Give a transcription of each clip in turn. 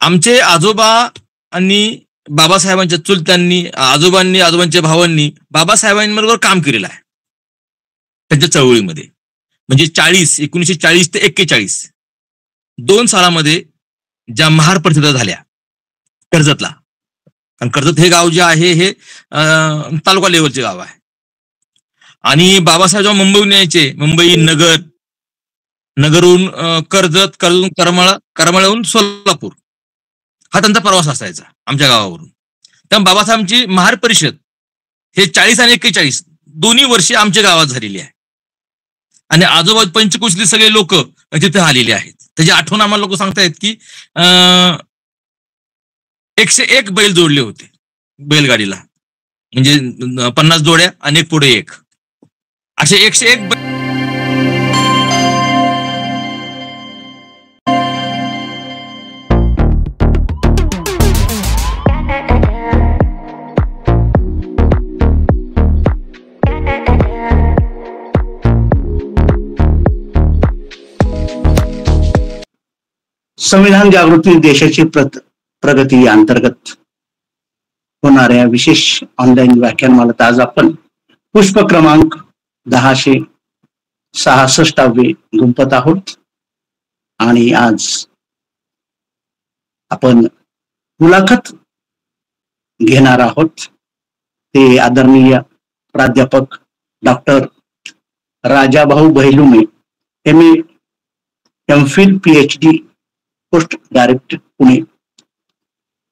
आमचे आजोबा आणि बाबासाहेबांच्या चुलत्यांनी, आजोबांच्या भावांनी बाबासाहेबांबरोबर काम केलेलं आहे त्यांच्या चळवळीमध्ये. म्हणजे 1940 ते 41 2 सालामध्ये ज्या महार परिषदा झाल्या कर्जतला, कारण कर्जत हे गाव जे आहे हे तालुका लेवलचे गाव आहे. आणि बाबासाहेब जेव्हा मुंबईहून यायचे, मुंबई नगरहून कर्जत, करमाळ्याहून सोलापूर, हा त्यांचा प्रवास असायचा आमच्या गावावरून. त्यामुळे बाबासाहेबांची महार परिषद हे 40 आणि 41 दोन्ही वर्षे आमच्या गावात झालेली आहे. आणि आजोबा पंचकुशीतले सगळे लोक तिथे आलेले आहेत. त्याची आठवण आम्हाला लोक सांगतायत की 101 बैल जोडले होते बैलगाडीला, म्हणजे 50 जोड्या आणि एक पुढे एक, असे 101 बैल. संविधान जागृती देशाची प्रगती या अंतर्गत होणाऱ्या विशेष ऑनलाईन व्याख्यानमालेत आज आपण पुष्प क्रमांक 1066 गुंफत आहोत. आणि आज आपण मुलाखत घेणार आहोत ते आदरणीय प्राध्यापक doctor Rajabhau Bhailume, MA, MPhil, PhD, post direct Pune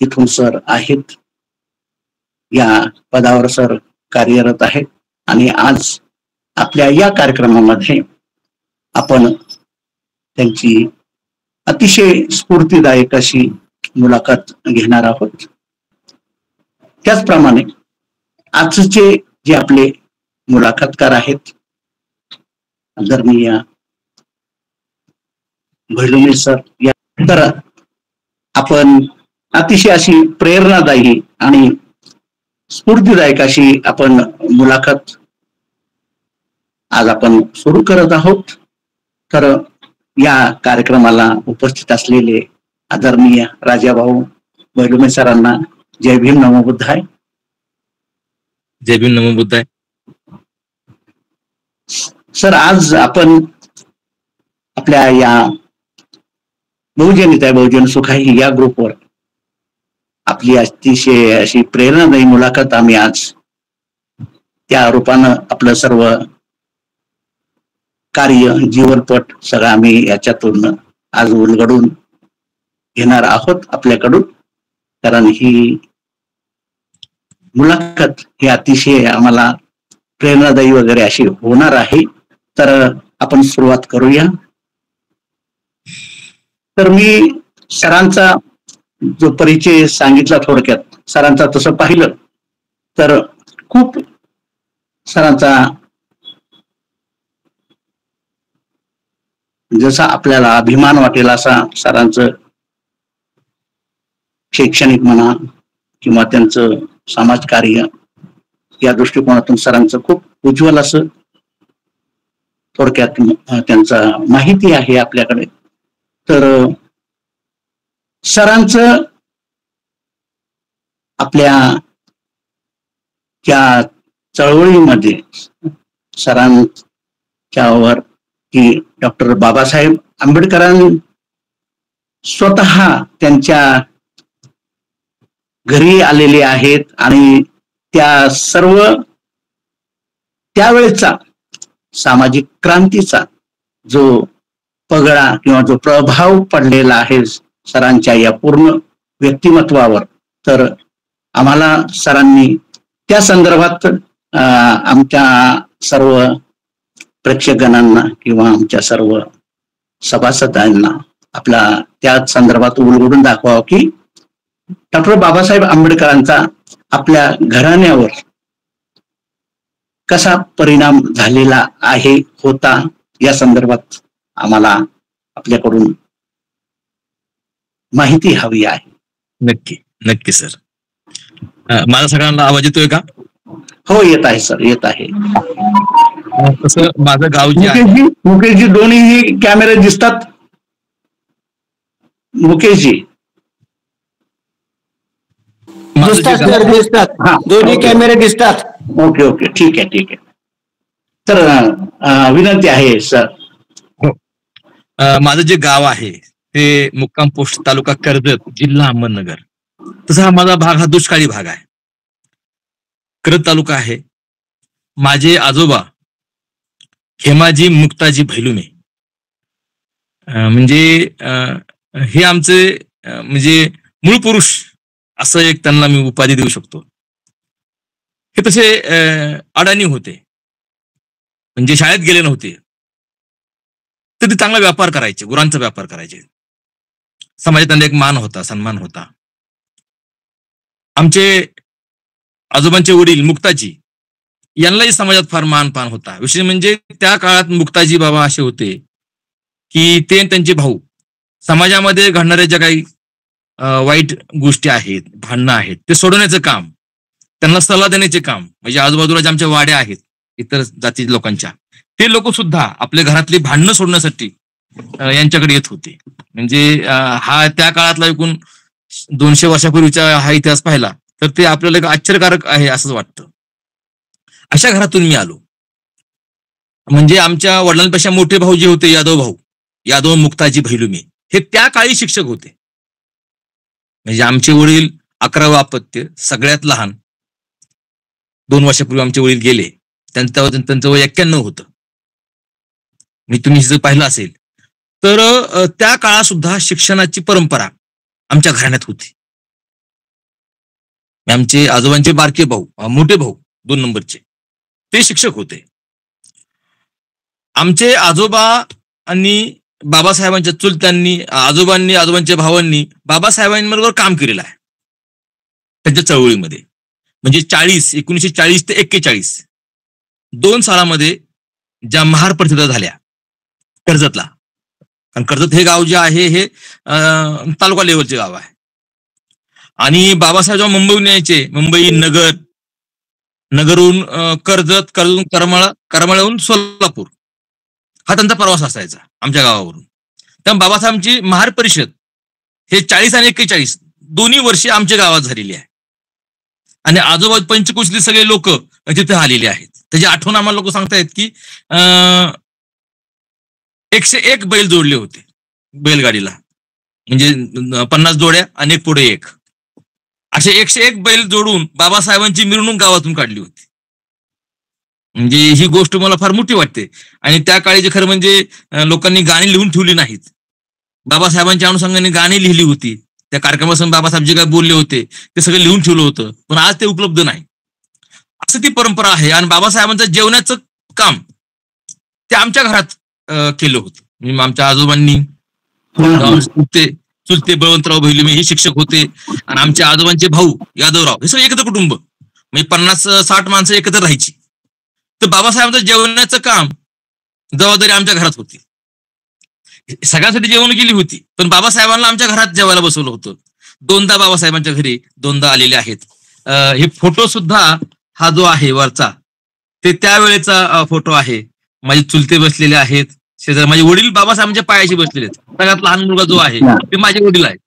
इथून सर आहेत. या पदावर सर कार्यरत आहेत. आणि आज आपल्या या कार्यक्रमामध्ये आपण त्यांची अतिशय स्फूर्तिदायक अशी मुलाखत घेणार आहोत. त्याचप्रमाणे आजचे जे आपले मुलाखतकार आहेत आदरणीय भैलुमे सर, तर आपण अतिशय अशी प्रेरणादायी आणि स्फूर्तिदायक अशी आपण मुलाखत आज आपण सुरू करत आहोत. तर या कार्यक्रमाला उपस्थित असलेले आदरणीय राजाभाऊ भैलुमे सरांना जय भीम नमो बुद्धाय. जय भीम नमो बुद्धाय. सर, आज आपण आपल्या या बहुजन सुखाही या ग्रुपवर आपली अतिशय अशी प्रेरणादायी मुलाखत आम्ही आज त्या रूपानं आपलं सर्व कार्य जीवनपट सगळं आम्ही याच्यातून आज उलगडून घेणार आहोत आपल्याकडून. कारण ही मुलाखत ही अतिशय आम्हाला प्रेरणादायी वगैरे अशी होणार आहे. तर आपण सुरुवात करूया. तर मी सरांचा जो परिचय सांगितला थोडक्यात, सरांचा तसं पाहिलं तर खूप सरांचा जसा आपल्याला अभिमान वाटेल असा सरांचं शैक्षणिक म्हणा किंवा त्यांचं समाजकार्य या दृष्टिकोनातून सरांचं खूप उज्ज्वल असं थोडक्यात त्यांचा माहिती आहे आपल्याकडे. तर सरांचं आपल्या त्या चळवळीमध्ये सरांच्यावर की डॉक्टर बाबासाहेब आंबेडकरांनी स्वतः त्यांच्या घरी आलेले आहेत आणि त्या सर्व त्यावेळेचा सामाजिक क्रांतीचा जो पगडा किंवा जो प्रभाव पडलेला आहे सरांच्या या पूर्ण व्यक्तिमत्वावर, तर आम्हाला सरांनी त्या संदर्भात आमच्या सर्व प्रेक्षकगणांना किंवा आमच्या सर्व सभासदांना आपला त्या संदर्भात उलगडून दाखवावं की डॉक्टर बाबासाहेब आंबेडकरांचा आपल्या घराण्यावर कसा परिणाम झालेला आहे होता, या संदर्भात आम्हाला आपल्याकडून माहिती हवी आहे. नक्की नक्की सर. माझा सगळ्यांना आवाज येतोय का? हो, येत आहे सर, येत आहे. तसं माझं गाव जे आहे, मुकेशजी दोन्ही कॅमेरे दिसतात. मुकेशजी दोन्ही कॅमेरे दिसतात. ओके ओके, ठीक आहे ठीक आहे. तर विनंती आहे सर. माझं जे गाव आहे ते मुक्काम पोस्ट, तालुका कर्जत, जिल्हा अहमदनगर. तसा हा माझा भाग हा दुष्काळी भाग आहे. कर्जत तालुका आहे. माझे आजोबा हेमाजी मुक्ताजी भैलुमे, म्हणजे हे आमचे म्हणजे मूळ पुरुष असं एक त्यांना मी उपाधी देऊ शकतो. हे तसे अडाणी होते, म्हणजे शाळेत गेले नव्हते, तर ते चांगला व्यापार करायचे, गुरांचा व्यापार करायचे. समाजात त्यांना एक मान होता, सन्मान होता. आमचे आजोबांचे वडील मुक्ताजी यांनाही समाजात फार मानपान होता. विशेष म्हणजे त्या काळात मुक्ताजी बाबा असे होते की ते त्यांचे भाऊ समाजामध्ये घडणाऱ्या ज्या काही वाईट गोष्टी आहेत, भांडणं आहेत, ते सोडवण्याचं काम, त्यांना सल्ला देण्याचे काम, म्हणजे आजूबाजूला ज्या आमच्या वाड्या आहेत इतर जाती लोकांच्या, ते लोक सुद्धा आपल्या घरातली भांडणं सोडण्यासाठी यांच्याकडे येत होते. म्हणजे हा त्या काळातला एकूण 200 वर्षापूर्वीचा हा इतिहास पाहिला तर ते आपल्याला एक आश्चर्यकारक आहे असंच वाटतं. अशा घरातून मी आलो. म्हणजे आमच्या वडिलांपेक्षा मोठे भाऊ जे होते, यादव मुक्ताजी भैलुमे, हे त्या काळी शिक्षक होते. म्हणजे आमचे वडील 11वं अपत्य, सगळ्यात लहान. 2 वर्षापूर्वी आमचे वडील गेले, त्यांचं वय 91 होतं. मी तुम्ही जर पाहिलं असेल तर त्या काळात सुद्धा शिक्षणाची परंपरा आमच्या घराण्यात होती. आमचे आजोबांचे बारके भाऊ, मोठे भाऊ 2 नंबरचे, ते शिक्षक होते. आमचे आजोबा आणि बाबासाहेबांच्या चुलत्यांनी, आजोबांच्या भावांनी बाबासाहेबांबरोबर काम केलेलं आहे त्यांच्या चळवळीमध्ये. म्हणजे 1940 ते 41 2 सालामध्ये ज्या महार परिषदा झाल्या कर्जतला, कारण कर्जत हे गाव जे आहे हे तालुका लेवलचे गाव आहे. आणि बाबासाहेब जेव्हा मुंबईहून यायचे, मुंबई, नगरहून कर्जत, करमाळ्याहून सोलापूर, हा त्यांचा प्रवास असायचा आमच्या गावावरून. त्यामुळे बाबासाहेबांची महार परिषद हे 40 आणि 41 दोन्ही वर्षे आमच्या गावात झालेली आहे. आणि आजोबा पंचकोशीतले सगळे लोक तिथे आलेले आहेत. त्याची आठवण आम्हाला लोक सांगतायत की 101 बैल जोडले होते बैलगाडीला, म्हणजे 50 जोड्या आणि एक पुढे एक, असे 101 बैल जोडून बाबासाहेबांची मिरवणूक गावातून काढली होती. म्हणजे ही गोष्ट मला फार मोठी वाटते. आणि त्या काळी खरं म्हणजे लोकांनी गाणी लिहून ठेवली नाहीत, बाबासाहेबांच्या अनुषंगाने गाणी लिहिली होती. त्या कार्यक्रमासमोर बाबासाहेब जे काय बोलले होते ते सगळं लिहून ठेवलं होतं, पण आज ते उपलब्ध नाही. असं ती परंपरा आहे. आणि बाबासाहेबांचं जेवणाचं काम ते आमच्या घरात केलं होतं. म्हणजे आमच्या आजोबांनी, चुलते बळवंतराव भैलुमे हे शिक्षक होते, आणि आमच्या आजोबांचे भाऊ यादवराव, हे सगळं एकत्र कुटुंब, म्हणजे 50-60 माणसं एकत्र राहायची. तर बाबासाहेबांचं जेवणाचं काम जबाबदारी आमच्या घरात होती. सगळ्यांसाठी जेवण केली होती, पण बाबासाहेबांना आमच्या घरात जेवायला बसवलं होतं. 2दा बाबासाहेबांच्या घरी 2दा आलेले आहेत. हे फोटो सुद्धा, हा जो आहे वरचा, ते त्यावेळेचा फोटो आहे. माझे चुलते बसलेले आहेत शेजारी, माझे वडील बाबासाहेबांच्या पायाशी बसलेले आहेत. सगळ्यात लहान मुलगा जो आहे ते माझे वडील आहेत.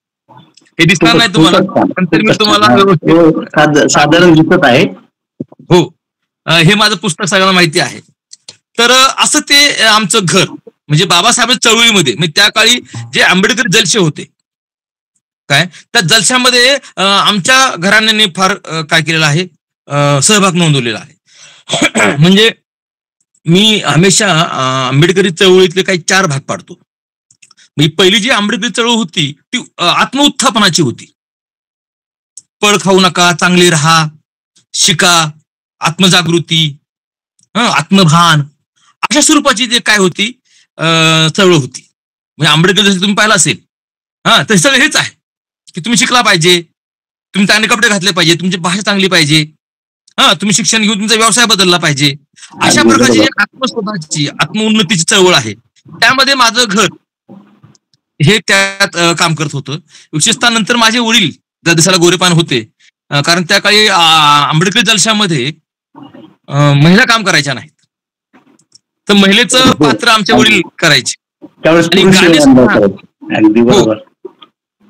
हे दिसणार नाही तुम्हाला, पण तरी मी तुम्हाला साधारण दिसत आहे. हो, हे माझं पुस्तक सगळ्यांना माहिती आहे. तर असं ते आमचं घर, म्हणजे बाबासाहेबांच्या चळवळीमध्ये, म्हणजे त्या काळी जे आंबेडकरी जलसे होते काय, त्या जलशामध्ये आमच्या घराण्याने फार काय केलेलं आहे, सहभाग नोंदवलेला आहे. म्हणजे मी हमेशा आंबेडकरी चळवळीतले काही 4 भाग पाडतो. म्हणजे पहिली जी आंबेडकरी चळवळ होती ती आत्मउत्थापनाची होती. पळ खाऊ नका, चांगले राहा, शिका, आत्मजागृती, आत्मभान, अशा स्वरूपाची जे काय होती चळवळ होती. म्हणजे आंबेडकर जसं तुम्ही पाहिलं असेल, तर सगळं हेच आहे की तुम्ही शिकला पाहिजे, तुम्ही चांगले कपडे घातले पाहिजे, तुमची भाषा चांगली पाहिजे, तुम्ही शिक्षण घेऊन तुमचा व्यवसाय बदलला पाहिजे. अशा प्रकारची आत्मस्वताची, आत्मउन्नतीची चळवळ आहे. त्यामध्ये माझं घर हे त्यात काम करत होतं. विशेषतः नंतर माझे वडील ज्या दिसाला गोरेपान होते, कारण त्या काळी आंबेडकरी जलशामध्ये महिला काम करायच्या नाहीत, तर महिलेचं पात्र आमचे वडील करायचे.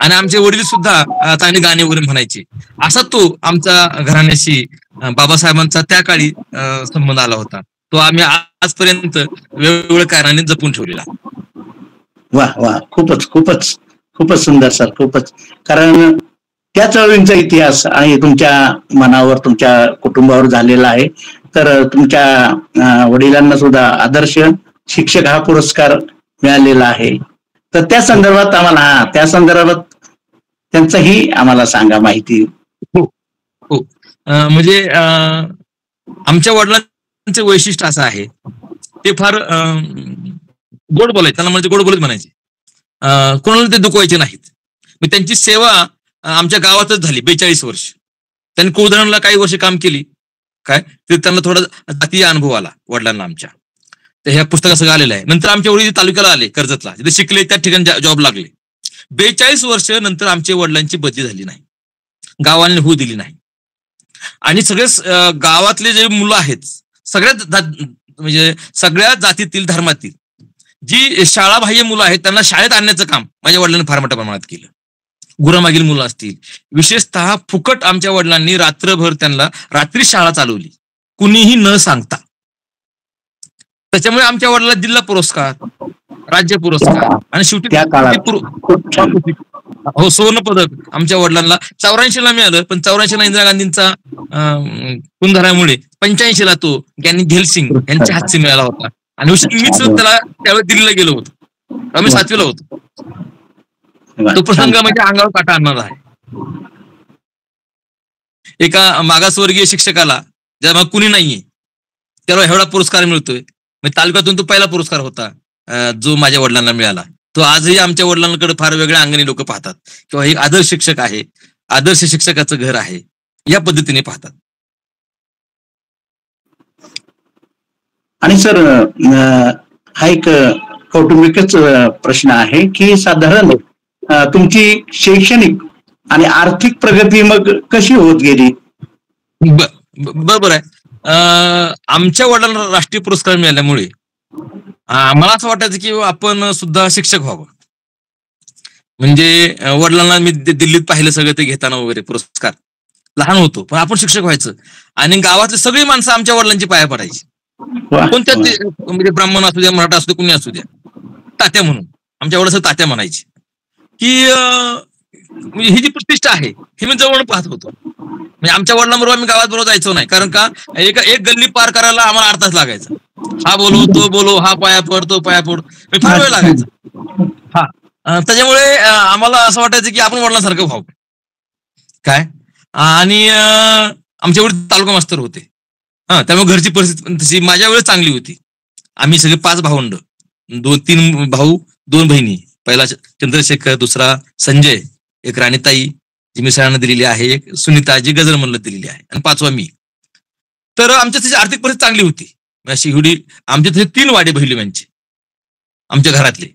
आणि आमचे वडील सुद्धा चांगले गाणे वगैरे म्हणायचे. असा तो आमच्या घराण्याशी बाबासाहेबांचा त्या काळी संबंध आला होता. तो आम्ही आजपर्यंत वेगवेगळ्या कारणाने जपून ठेवलेला. वा वा, खूपच खूपच खूपच सुंदर सर, खूपच. कारण त्या चळवळींचा इतिहास आणि तुमच्या मनावर, तुमच्या कुटुंबावर झालेला आहे. तर तुमच्या वडिलांना सुद्धा आदर्श शिक्षक हा पुरस्कार मिळालेला आहे. तर त्या संदर्भात आम्हाला, त्या संदर्भात त्यांचंही आम्हाला सांगा माहिती. हो हो, म्हणजे आमच्या वडिलांचे वैशिष्ट्य असं आहे, ते फार गोड बोलायचे. त्यांना म्हणजे गोड बोलत म्हणायचे. कोणाला ते दुखवायचे नाहीत. मी त्यांची सेवा आमच्या गावातच झाली 42 वर्ष. त्यांनी कोळधरणला काही वर्ष काम केली. काय ते त्यांना थोडा जातीय अनुभव आला वडिलांना आमच्या. तर ह्या पुस्तकात सगळं आलेलं आहे. नंतर आमच्या वडील तालुक्याला आले, कर्जतला, तिथे शिकले, त्या ठिकाणी जॉब लागले. 42 वर्ष नंतर आमच्या वडिलांची बदली झाली नाही, गावाने होऊ दिली नाही. आणि सगळे गावातले जे मुलं आहेत, म्हणजे सगळ्या जातीतील, धर्मातील जी शाळाबाह्य मुलं आहेत, त्यांना शाळेत आणण्याचं काम माझ्या वडिलांनी फार मोठ्या प्रमाणात केलं. गुरामागील मुलं असतील, विशेषतः फुकट आमच्या वडिलांनी रात्रभर त्यांना रात्री शाळा चालवली, कुणीही न सांगता. त्याच्यामुळे आमच्या वडिलांना जिल्हा पुरस्कार, राज्य पुरस्कार आणि शेवटी हो सुवर्ण पदक आमच्या वडिलांना 84ला मिळालं. पण 84ला इंदिरा गांधींचा खून झाल्यामुळे 85ला तो ज्ञानी झैल यांच्या हातची मिळाला होता. आणि मीच त्याला त्यावेळी दिल्लीला गेलो होतो, आम्ही 7वीला होतो. तो प्रसंग म्हणजे अंगावर काटा आणणारा आहे. एका मागासवर्गीय शिक्षकाला, ज्याला कुणी नाहीये, त्याला एवढा पुरस्कार मिळतोय. तालुक्यातून तो पहिला पुरस्कार होता जो माझ्या वडिलांना मिळाला. तो आजही आमच्या वडिलांकडे फार वेगळ्या अंगाने लोक पाहतात, किंवा एक आदर्श शिक्षक आहे, आदर्श शिक्षकाचं घर आहे, या पद्धतीने पाहतात. आणि सर, हा एक कौटुंबिकच प्रश्न आहे की साधारण तुमची शैक्षणिक आणि आर्थिक प्रगती मग कशी होत गेली? बरोबर आहे. आमच्या वडिलांना राष्ट्रीय पुरस्कार मिळाल्यामुळे मला असं वाटायचं की आपण सुद्धा शिक्षक व्हावं. म्हणजे वडिलांना मी दिल्लीत पाहिलं सगळं ते घेताना वगैरे पुरस्कार, लहान होतो, पण आपण शिक्षक व्हायचं. आणि गावातली सगळी माणसं आमच्या वडिलांची पाया पडायची. कोणत्या म्हणजे ब्राह्मण असू द्या, मराठा असू द्या, कुणी असू द्या, तात्या म्हणून आमच्या वडिलांना तात्या म्हणायचे. की ही जी प्रतिष्ठा आहे हे मी जवळ पाहत होतो. म्हणजे आमच्या वडिलांबरोबर आम्ही गावात बरोबर जायचो नाही, कारण का एक गल्ली पार करायला आम्हाला 8 तास लागायचा. हा बोलो, तो बोलो, हा पाया पड, तो पाया पड, फार वेळ लागायचा. हा, त्याच्यामुळे आम्हाला असं वाटायचं की आपण वडिलांसारखं व्हावं काय. आणि आमच्या वडील तालुका मास्तर होते. त्यामुळे घरची परिस्थिती तशी माझ्या वेळेस चांगली होती. आम्ही सगळे 5 भावंड, 3 भाऊ, 2 बहिणी. पहिला चंद्रशेखर, दुसरा संजय, एक राणीताई जी मिसळानं दिलेली आहे, एक सुनीता जी गजर म्हणलं दिलेली आहे, आणि 5वा मी. तर आमच्या त्याची आर्थिक परिस्थिती चांगली होती. अशी एवढी आमच्या तिथे 3 वाडे बहिलीबाईंचे आमच्या घरातले,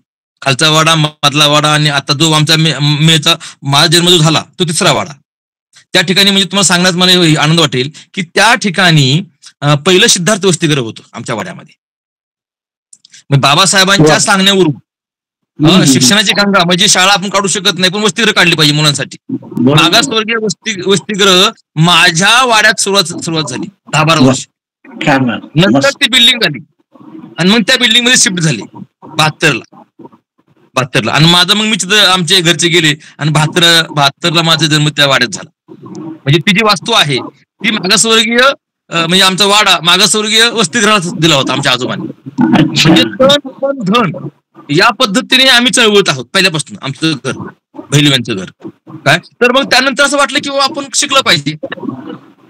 खालचा वाडा, मधला वाडा, आणि आता जो आमचा मेचा माझा जन्म जो झाला तो 3रा वाडा. त्या ठिकाणी म्हणजे तुम्हाला सांगण्यात मला आनंद वाटेल की त्या ठिकाणी पहिलं सिद्धार्थ वसतिगृह होतं आमच्या वाड्यामध्ये. बाबासाहेबांच्या सांगण्यावरून शिक्षणाची गंगा म्हणजे शाळा आपण काढू शकत नाही, पण वसतिगृह काढली पाहिजे मुलांसाठी. मागासवर्गीय वसतिगृह माझ्या वाड्यात सुरुवात झाली 10-12 वर्ष. नंतर ती बिल्डिंग झाली, आणि मग त्या बिल्डिंग मध्ये शिफ्ट झाली 72ला. आणि माझं मग मी आमचे घरचे गेले, आणि 72ला माझा जन्म त्या वाड्यात झाला. म्हणजे ती जी वास्तू आहे ती मागासवर्गीय, म्हणजे आमचा वाडा मागासवर्गीय वसतिगृहात दिला होता आमच्या आजोबांनी. म्हणजे धन या पद्धतीने आम्ही चळवळत आहोत पहिल्यापासून. आमचं घर बहिलीबाईंचं घर काय. तर मग त्यानंतर असं वाटलं की आपण शिकलं पाहिजे.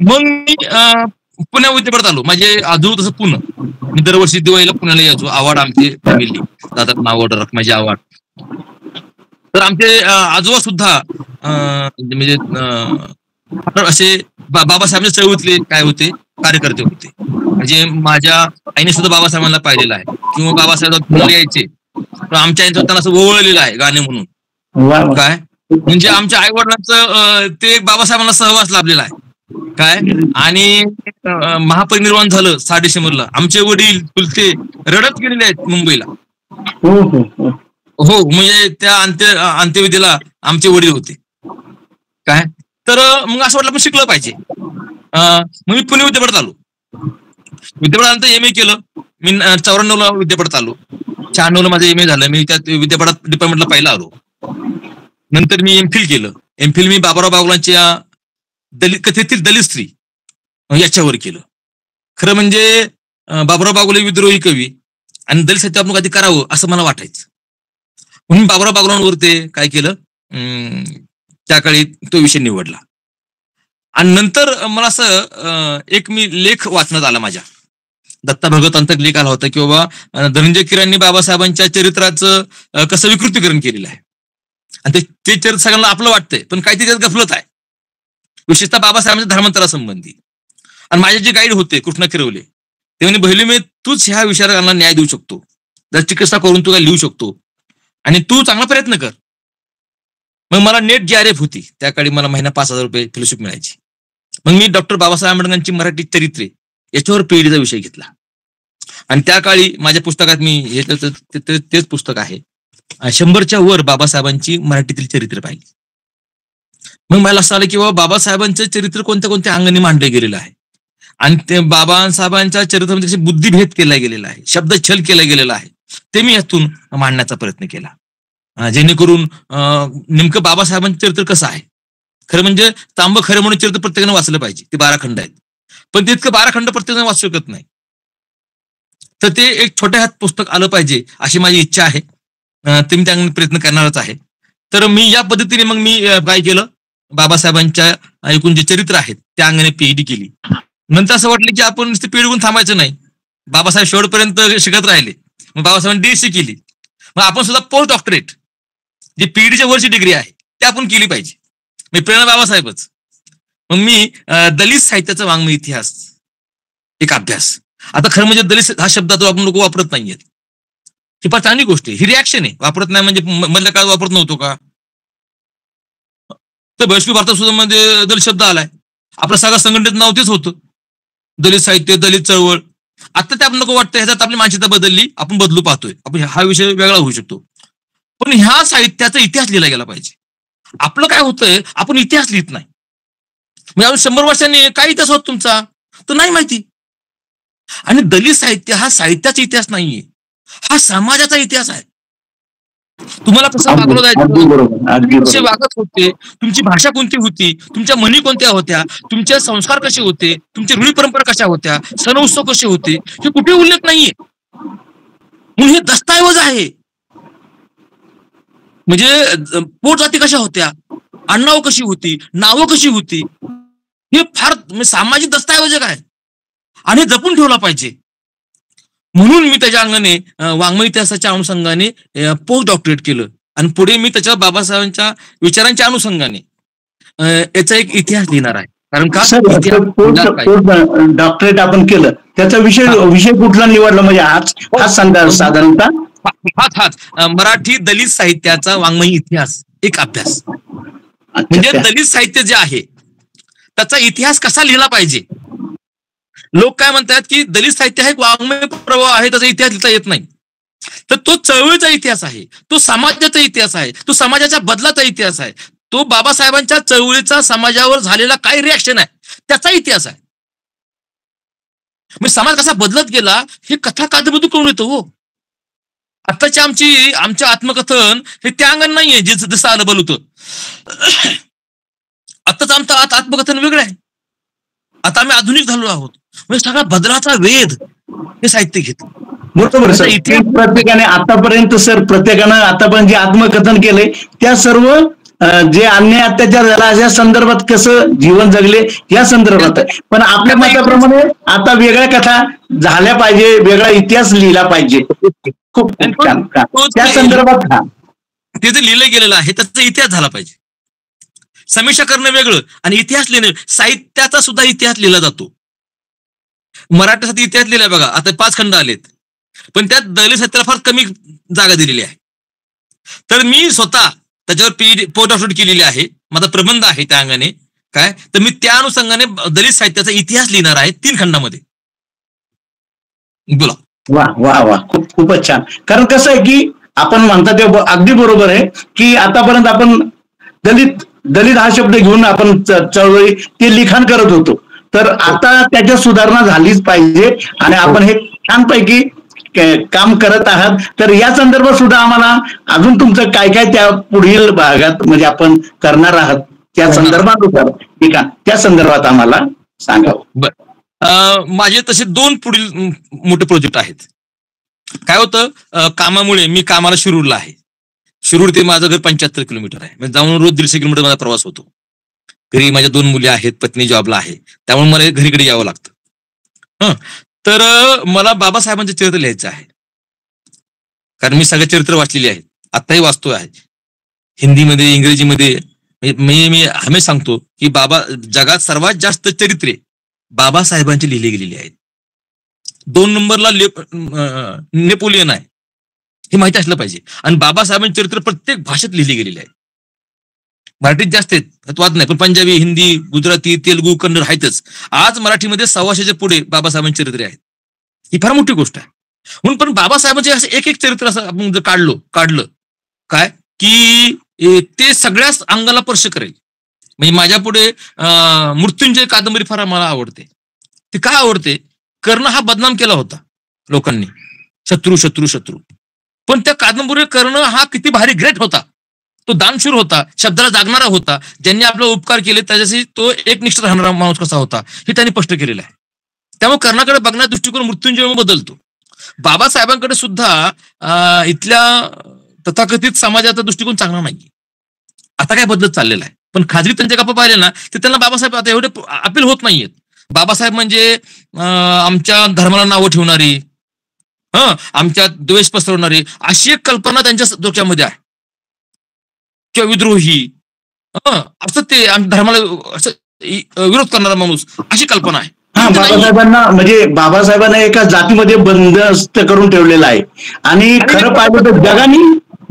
मग मी पुण्या विद्यापीठात आलो. माझे आजू तसं पुणे, मी दरवर्षी दिवाळीला पुण्याला यायचो. आवाड आमची फॅमिली दादा नावड रखमाजी आवाड. तर आमचे आजोबा सुद्धा म्हणजे असे बाबासाहेबांच्या चळवळीतले काय होते, कार्यकर्ते होते. म्हणजे माझ्या आईने सुद्धा बाबासाहेबांना पाहिलेलं आहे, किंवा बाबासाहेब पुण्याला यायचे तर आमच्या आईचं त्यांना असं ओवळलेलं आहे गाणे म्हणून काय. म्हणजे आमच्या आई वडिलांचं ते बाबासाहेबांना सहवास लाभलेला आहे काय. आणि महापरिनिर्वाण झालं 6 डिसेंबरला. आमचे वडील चुलते रडत गेलेले आहेत मुंबईला. हो, म्हणजे त्या अंत्यविधीला आमचे वडील होते. काय तर मग असं वाटलं आपण शिकलं पाहिजे. मग मी पुणे विद्यापीठात आलो. विद्यापीठानंतर MA केलं. मी 94ला विद्यापीठात आलो. 96ला माझं MA झालं. मी त्या विद्यापीठात डिपार्टमेंटला पहिला आलो. नंतर मी MPhil केलं. MPhil मी बाबाराव बागुलांच्या कथेतील दलित स्त्री याच्यावर केलं. खरं म्हणजे बाबुराव बागुले विद्रोही कवी आणि दलित साहित्य आपण कधी करावं असं मला वाटायचं. म्हणून बाबुराव बागुलांवर ते काय केलं, त्या काळी तो विषय निवडला. आणि नंतर मला असं एक मी लेख वाचण्यात आला माझ्या दत्ता भगवतांचा लेख आला होता की बाबा धनंजय कीरांनी बाबासाहेबांच्या चरित्राचं कसं विकृतीकरण केलेलं आहे. आणि ते चरित्र सगळ्यांना आपलं वाटतंय, पण काही त्याच्यात गफलत आहे, विशेषतः बाबासाहेबांच्या धर्मांतरासंबंधी. आणि माझे जे गाईड होते कृष्णा किरवले ते म्हणजे बहिली मी तूच ह्या विचारांना न्याय देऊ शकतो, जर चिकित्सा करून तू काय लिहू शकतो आणि तू चांगला प्रयत्न कर. मग मला नेट GRF होती त्या काळी, मला महिना 5,000 रुपये फेलोशिप मिळायची. मग मी डॉक्टर बाबासाहेब आंबेडकरांची मराठी चरित्रे याच्यावर PhD चा विषय घेतला. आणि त्या काळी माझ्या पुस्तकात मी तेच पुस्तक आहे, 100च्या वर बाबासाहेबांची मराठीतील चरित्र पाहिली. मग मला असं आलं की बाबा बाबासाहेबांचं चरित्र कोणत्या कोणत्या अंगाने मांडलं गेलेलं आहे आणि ते बाबासाहेबांच्या चरित्रामध्ये बुद्धिभेद केला गेलेला आहे, शब्दछल केला गेलेला आहे, ते मी यातून मांडण्याचा प्रयत्न केला. जेणेकरून नेमकं बाबासाहेबांचं चरित्र कसं आहे. खरं म्हणजे तांब खरं म्हणून चरित्र प्रत्येकाने वाचलं पाहिजे. ते 12 खंड आहेत, पण तितकं 12 खंड प्रत्येकाने वाचू शकत नाही. तर ते एक छोट्या हात पुस्तक आलं पाहिजे अशी माझी इच्छा आहे. ते मी त्या प्रयत्न करणारच आहे. तर मी या पद्धतीने मग मी काय केलं, बाबासाहेबांच्या एकूण जे चरित्र आहेत त्या अंगाने PhD केली. नंतर असं वाटलं की आपण नुसते PhD करून थांबायचं नाही, बाबासाहेब शेवटपर्यंत शिकत राहिले. मग बाबासाहेबांनी DSc केली. मग आपण सुद्धा पोस्ट डॉक्टरेट जी PhDच्या वरची डिग्री आहे ते आपण केली पाहिजे. मी प्रेरणा बाबासाहेबच. मग मी दलित साहित्याचा वाङ्मय इतिहास एक अभ्यास. आता खरं म्हणजे दलित हा शब्द आपण लोक वापरत नाहीयेत, ही फार चांगली गोष्ट आहे. ही रिॲक्शन आहे, वापरत नाही म्हणजे मधल्या काळात वापरत नव्हतो का. तर वैश्विक भारतात सुद्धा मध्ये दलित शब्द आलाय. आपलं सगळं संघटनेत नाव तेच होतं, दलित साहित्य, दलित चळवळ. आता ते आपण नको वाटतं, ह्याच्यात आपली मानसिकता बदलली, आपण बदलू पाहतोय. आपण हा विषय वेगळा होऊ शकतो, पण ह्या साहित्याचा इतिहास लिहिला गेला पाहिजे. आपलं काय होतंय, आपण इतिहास लिहित नाही. म्हणजे अजून 100 वर्षांनी काय इतिहास होत तुमचा तर नाही माहिती. आणि दलित साहित्य हा साहित्याचा इतिहास नाहीये, हा समाजाचा इतिहास आहे. तुम्हाला कसं वागवलं जायचं, कसे वागत होते, तुमची भाषा कोणती होती, तुमच्या म्हणी कोणत्या होत्या, तुमचे संस्कार कसे होते, तुमची रूढी परंपरा कशा होत्या, सण उत्सव कसे होते, हे कुठे उल्लेख नाहीये. म्हणून हे दस्तऐवज आहे. म्हणजे पोट जाती कशा होत्या, आडनाव कशी होती, नावं कशी होती, हे फार सामाजिक दस्तऐवज आहे आणि जपून ठेवला पाहिजे. म्हणून मी त्याच्या अंगाने वाङ्मय इतिहासाच्या अनुषंगाने पोस्ट डॉक्टरेट केलं आणि पुढे मी त्याच्या बाबासाहेबांच्या विचारांच्या अनुषंगाने याचा एक इतिहास लिहिणार आहे. कारण का डॉक्टरेट आपण केलं, त्याचा विषय कुठला निवडला म्हणजे हाच सांगा साधारणतः. हाच मराठी दलित साहित्याचा वाङ्मय इतिहास एक अभ्यास. म्हणजे दलित साहित्य जे आहे त्याचा इतिहास कसा लिहिला पाहिजे. लोक काय म्हणतात की दलित साहित्य हा एक वाङ्मय प्रवाह आहे, त्याचा इतिहास लिहिता येत नाही. तर तो चळवळीचा इतिहास आहे, तो समाजाचा इतिहास आहे, तो समाजाच्या बदलाचा इतिहास आहे, तो बाबासाहेबांच्या चळवळीचा समाजावर झालेला काय रिॲक्शन आहे त्याचा इतिहास आहे. म्हणजे समाज कसा बदलत गेला हे कथा कादंबरीतून कळून येतो. हो, आताची आमचं आत्मकथन हे त्या अंगाने नाहीये जसं आलं होतं. आताच आमचं आत्मकथन वेगळं आहे. आता आम्ही आधुनिक झालो आहोत. म्हणजे सगळा बदलाचा वेध हे साहित्य घेत. बरोबर सर. प्रत्येकाने आतापर्यंत जे आत्मकथन केले त्या सर्व जे अन्याय अत्याचार झाला या संदर्भात कसं जीवन जगले या संदर्भात आहे. पण आपल्या मताप्रमाणे आता वेगळ्या कथा झाल्या पाहिजे, वेगळा इतिहास लिहिला पाहिजे. खूप छान. त्या संदर्भात ते जे लिहिलं गेलेलं आहे त्याचा इतिहास झाला पाहिजे. समीक्षा करणं वेगळं आणि इतिहास लिहिणं, साहित्याचा सुद्धा इतिहास लिहिला जातो. मराठीसाठी इतिहास लिहिलाय बघा, आता 5 खंड आलेत, पण त्यात दलित साहित्याला फार कमी जागा दिलेली आहे. तर मी स्वतः त्याच्यावर पोस्ट डॉक्टरेट केलेली आहे, माझा प्रबंध आहे त्या अंगाने. काय तर मी त्या अनुषंगाने दलित साहित्याचा इतिहास लिहिणार आहे 3 खंडामध्ये. बोला. वा वा वा, खूपच छान. कारण कसं आहे की आपण म्हणता ते अगदी बरोबर आहे की आतापर्यंत आपण दलित दलित हा शब्द घेऊन आपण चळवळी ते लिखाण करत होतो. तर आता त्याच्यात सुधारणा झालीच पाहिजे आणि आपण हे छानपैकी काम करत आहात. तर या संदर्भात सुद्धा आम्हाला अजून तुमचं काय काय त्या पुढील भागात म्हणजे आपण करणार आहात त्या संदर्भानुसार ठीक आहे त्या संदर्भात आम्हाला सांगावं. माझे तसे 2 पुढील मोठे प्रोजेक्ट आहेत. काय होतं, कामामुळे मी कामाला शिरूरला आहे. शिरूर ते माझं घर 75 किलोमीटर आहे. म्हणजे जाऊन रोज 150 किलोमीटर माझा प्रवास होतो. घरी माझ्या 2 मुली आहेत, पत्नी जॉबला आहे, त्यामुळे मला घरीकडे यावं लागतं. तर मला बाबासाहेबांचे चरित्र लिहायचं आहे, कारण मी सगळे चरित्र वाचलेली आहेत, आत्ताही वाचतो आहे, हिंदीमध्ये इंग्रजीमध्ये. मी हमेशा सांगतो की जगात सर्वात जास्त चरित्रे बाबासाहेबांची लिहिली गेलेली आहेत. 2 नंबरला नेपोलियन आहे, हे माहिती असलं पाहिजे. आणि बाबासाहेबांची चरित्र प्रत्येक भाषेत लिहिली गेलेली आहे. मराठीत जास्त आहेत वाद नाही, पण पंजाबी, हिंदी, गुजराती, तेलुगू, कन्नड आहेतच. आज मराठीमध्ये 125च्या पुढे बाबासाहेबांची चरित्रे आहेत. ही फार मोठी गोष्ट आहे. म्हणून पण बाबासाहेबांचे असं एक चरित्र असं आपण जर काढलं काय की ते सगळ्याच अंगाला स्पर्श करेल. म्हणजे माझ्या पुढे मृत्युंजय कादंबरी फार मला आवडते. ती काय आवडते, कर्ण हा बदनाम केला होता लोकांनी, शत्रू शत्रू शत्रू, पण त्या कादंबरीवर कर्ण हा किती भारी ग्रेट होता. तो दानशूर होता, शब्दाला जागणारा होता, ज्यांनी आपले उपकार केले त्याच्याशी तो एकनिष्ठ राहणारा माणूस कसा होता हे त्यांनी स्पष्ट केलेलं आहे. त्यामुळे कर्णाकडे बघण्याचा दृष्टिकोन मृत्युंजय बदलतो. बाबासाहेबांकडे सुद्धा इथल्या तथाकथित समाजाचा दृष्टिकोन चांगला नाही. आता काय बदलत चाललेला आहे, पण खाजगी त्यांच्या गप्पा पाहिले ना ते त्यांना बाबासाहेब आता एवढे अपील होत नाहीयेत. बाबासाहेब म्हणजे आमच्या धर्माला नावं ठेवणारी, आमच्या द्वेष पसरवणारी अशी एक कल्पना त्यांच्या डोक्यामध्ये आहे, किंवा विद्रोही, असं ते धर्माला असं विरोध करणारा माणूस अशी कल्पना आहे. बाबासाहेबांना एका जातीमध्ये बंदस्त करून ठेवलेला आहे आणि खरं पाहिलं तर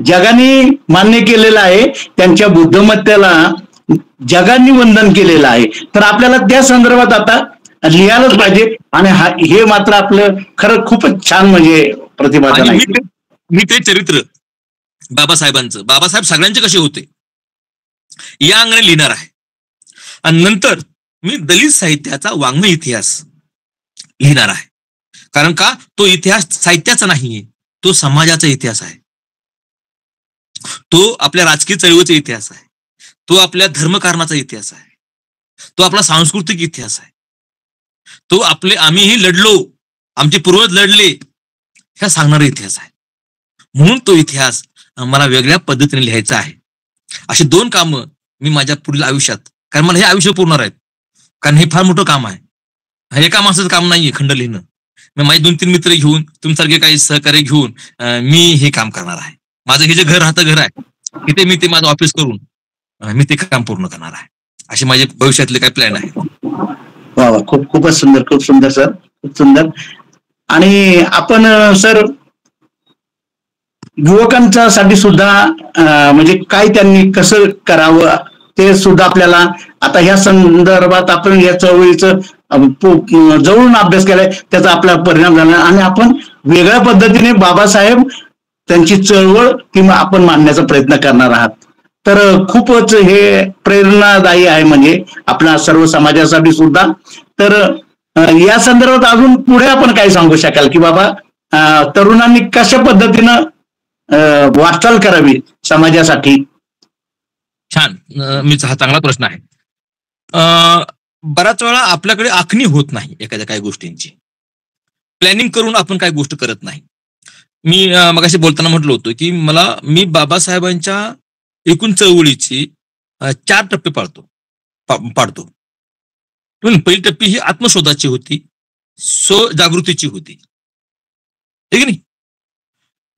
जगाने मान्य केलेलं आहे, त्यांच्या बुद्धिमत्तेला जगांनी वंदन केलेलं आहे. तर आपल्याला त्या संदर्भात आता लिहायलाच पाहिजे. आणि हे मात्र आपलं खरं खूपच छान म्हणजे प्रतिपादन आहे. मी ते चरित्र बाबासाहेबांचं, बाबासाहेब सगळ्यांचे कसे होते या अंगाने लिहिणार आहे. आणि नंतर मी दलित साहित्याचा वाङ्मय इतिहास लिहिणार आहे. कारण का, तो इतिहास साहित्याचा नाहीये, तो समाजाचा इतिहास आहे, तो आपल्या राजकीय चळवळीचा इतिहास आहे, तो आपल्या धर्मकारणाचा इतिहास आहे, तो आपला सांस्कृतिक इतिहास आहे, तो आम्हीही लढलो, आमचे पूर्वज लढले ह्या सांगणारा इतिहास आहे. म्हणून तो इतिहास मला वेगळ्या पद्धतीने लिहायचा आहे. अशी 2 कामं मी माझ्या पुढील आयुष्यात, कारण मला हे आयुष्य पुरणार आहेत, कारण हे फार मोठं काम आहे. हे एका माणसाचं काम नाहीये खंड लिहिणं. मी माझे 2-3 मित्र घेऊन, तुमच्यासारखे काही सहकार्य घेऊन मी हे काम करणार आहे. माझं हे जे घर आहे तिथे मी ते माझं ऑफिस करून मी ते काम पूर्ण करणार आहे. असे माझे भविष्यातले काही प्लॅन आहेत. वा वा, खूपच सुंदर, खूप सुंदर सर, खूप सुंदर. आणि आपण सर युवकांच्यासाठी सुद्धा म्हणजे काय त्यांनी कसं करावं ते सुद्धा आपल्याला आता ह्या संदर्भात आपण या चळवळीचं जवळून अभ्यास केलाय, त्याचा आपला परिणाम झाला आणि आपण वेगळ्या पद्धतीने बाबासाहेब त्यांची चळवळ किंवा आपण मांडण्याचा प्रयत्न करणार आहात. तर खूपच हे प्रेरणादायी आहे म्हणजे आपल्या सर्व समाजासाठी सुद्धा. तर या संदर्भात अजून पुढे आपण काय सांगू शकाल की बाबा तरुणांनी कशा पद्धतीनं वाटचाल करावी समाजासाठी? छान, हा चांगला प्रश्न आहे. बऱ्याच वेळा आपल्याकडे आखणी होत नाही एखाद्या काही गोष्टींची, प्लॅनिंग करून आपण काही गोष्ट करत नाही. मी मगाशी बोलताना म्हटलं होतं की मी बाबासाहेबांच्या एकूण चळवळीची 4 टप्पे पाडतो. पहिली टप्पी ही आत्मशोधाची होती, स्वजागृतीची होती, ठीक नाही.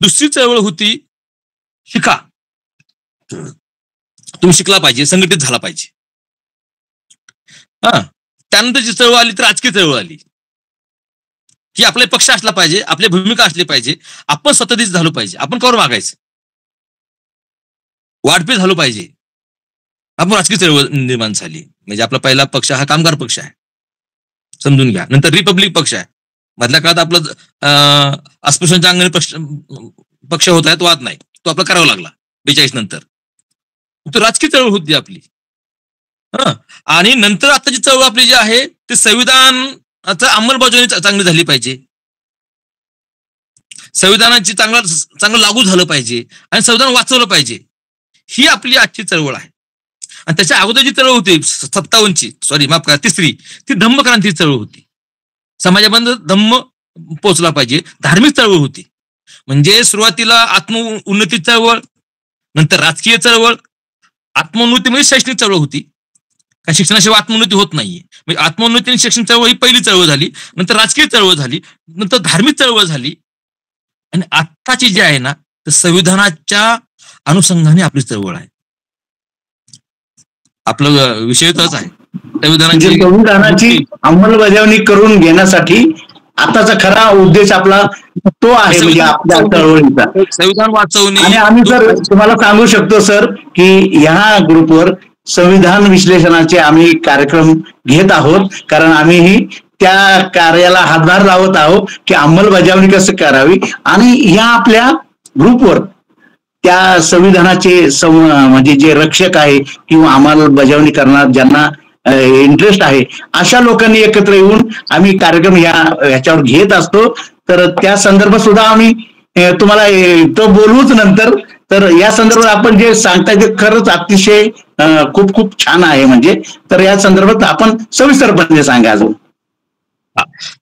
दुसरी चळवळ होती शिका, तुम्ही शिकला पाहिजे, संघटित झाला पाहिजे. त्यानंतर जी चळवळ आली तर राजकीय चळवळ आली की आपले पक्ष असला पाहिजे, आपली भूमिका असली पाहिजे, आपण सतत झालो पाहिजे, आपण कवर मागायचं, वाढपे झालो पाहिजे, आपण राजकीय चळवळ निर्माण झाली. म्हणजे आपला पहिला पक्ष हा कामगार पक्ष आहे, समजून घ्या. नंतर रिपब्लिक पक्ष आहे, मधल्या काळात आपलं अस्पृश्यांच्या अंगाने पक्ष होत आहेत, वाद नाही, तो आपला करावा लागला 42 नंतर. तो राजकीय चळवळ होती आपली. आणि नंतर आता जी चळवळ आपली जी आहे ते संविधानाचा अंमलबजावणी चांगली झाली पाहिजे, संविधानाची चांगलं लागू झालं पाहिजे आणि संविधान वाचवलं पाहिजे, ही आपली आजची चळवळ आहे. आणि त्याच्या अगोदर जी चळवळ होती 57ची माफ करा 3री, ती धम्मक्रांती चळवळ होती. समाजामध्ये धम्म पोचला पाहिजे, धार्मिक चळवळ होती. म्हणजे सुरुवातीला आत्मोन्नती चळवळ, नंतर राजकीय चळवळ. आत्मोन्नती म्हणजे शैक्षणिक चळवळ होती, कारण शिक्षणाशिवाय आत्मोन्नती होत नाहीये. म्हणजे आत्मोन्नती आणि शिक्षण चळवळ ही पहिली चळवळ झाली, नंतर राजकीय चळवळ झाली, नंतर धार्मिक चळवळ झाली. आणि आत्ताची जी आहे ना, तर संविधानाच्या अनुषंगाने आपली चळवळ आहे. आपलं विषय तोच आहे, संविधानाची अंमलबजावणी करून घेण्यासाठी आताचा खरा उद्देश आपला तो आहे, म्हणजे आपल्या चळवळीचा संविधान वाचवणे. आणि आम्ही सर तुम्हाला सांगू शकतो सर की ह्या ग्रुपवर संविधान विश्लेषणाचे आम्ही कार्यक्रम घेत आहोत, कारण आम्हीही त्या कार्याला हातभार लावत आहोत की अंमलबजावणी कसं करावी. आणि ह्या आपल्या ग्रुपवर त्या संविधानाचे म्हणजे जे रक्षक आहे किंवा अंमलबजावणी करणार ज्यांना इंटरेस्ट आहे अशा लोकांनी एकत्र येऊन आम्ही कार्यक्रम ह्याच्यावर घेत असतो. तर त्या संदर्भात सुद्धा आम्ही तुम्हाला तो बोलवूच नंतर. तर या संदर्भात आपण जे सांगताय ते खरंच अतिशय खूप खूप छान आहे. म्हणजे तर या संदर्भात आपण सविस्तरपणे सांगा अजून.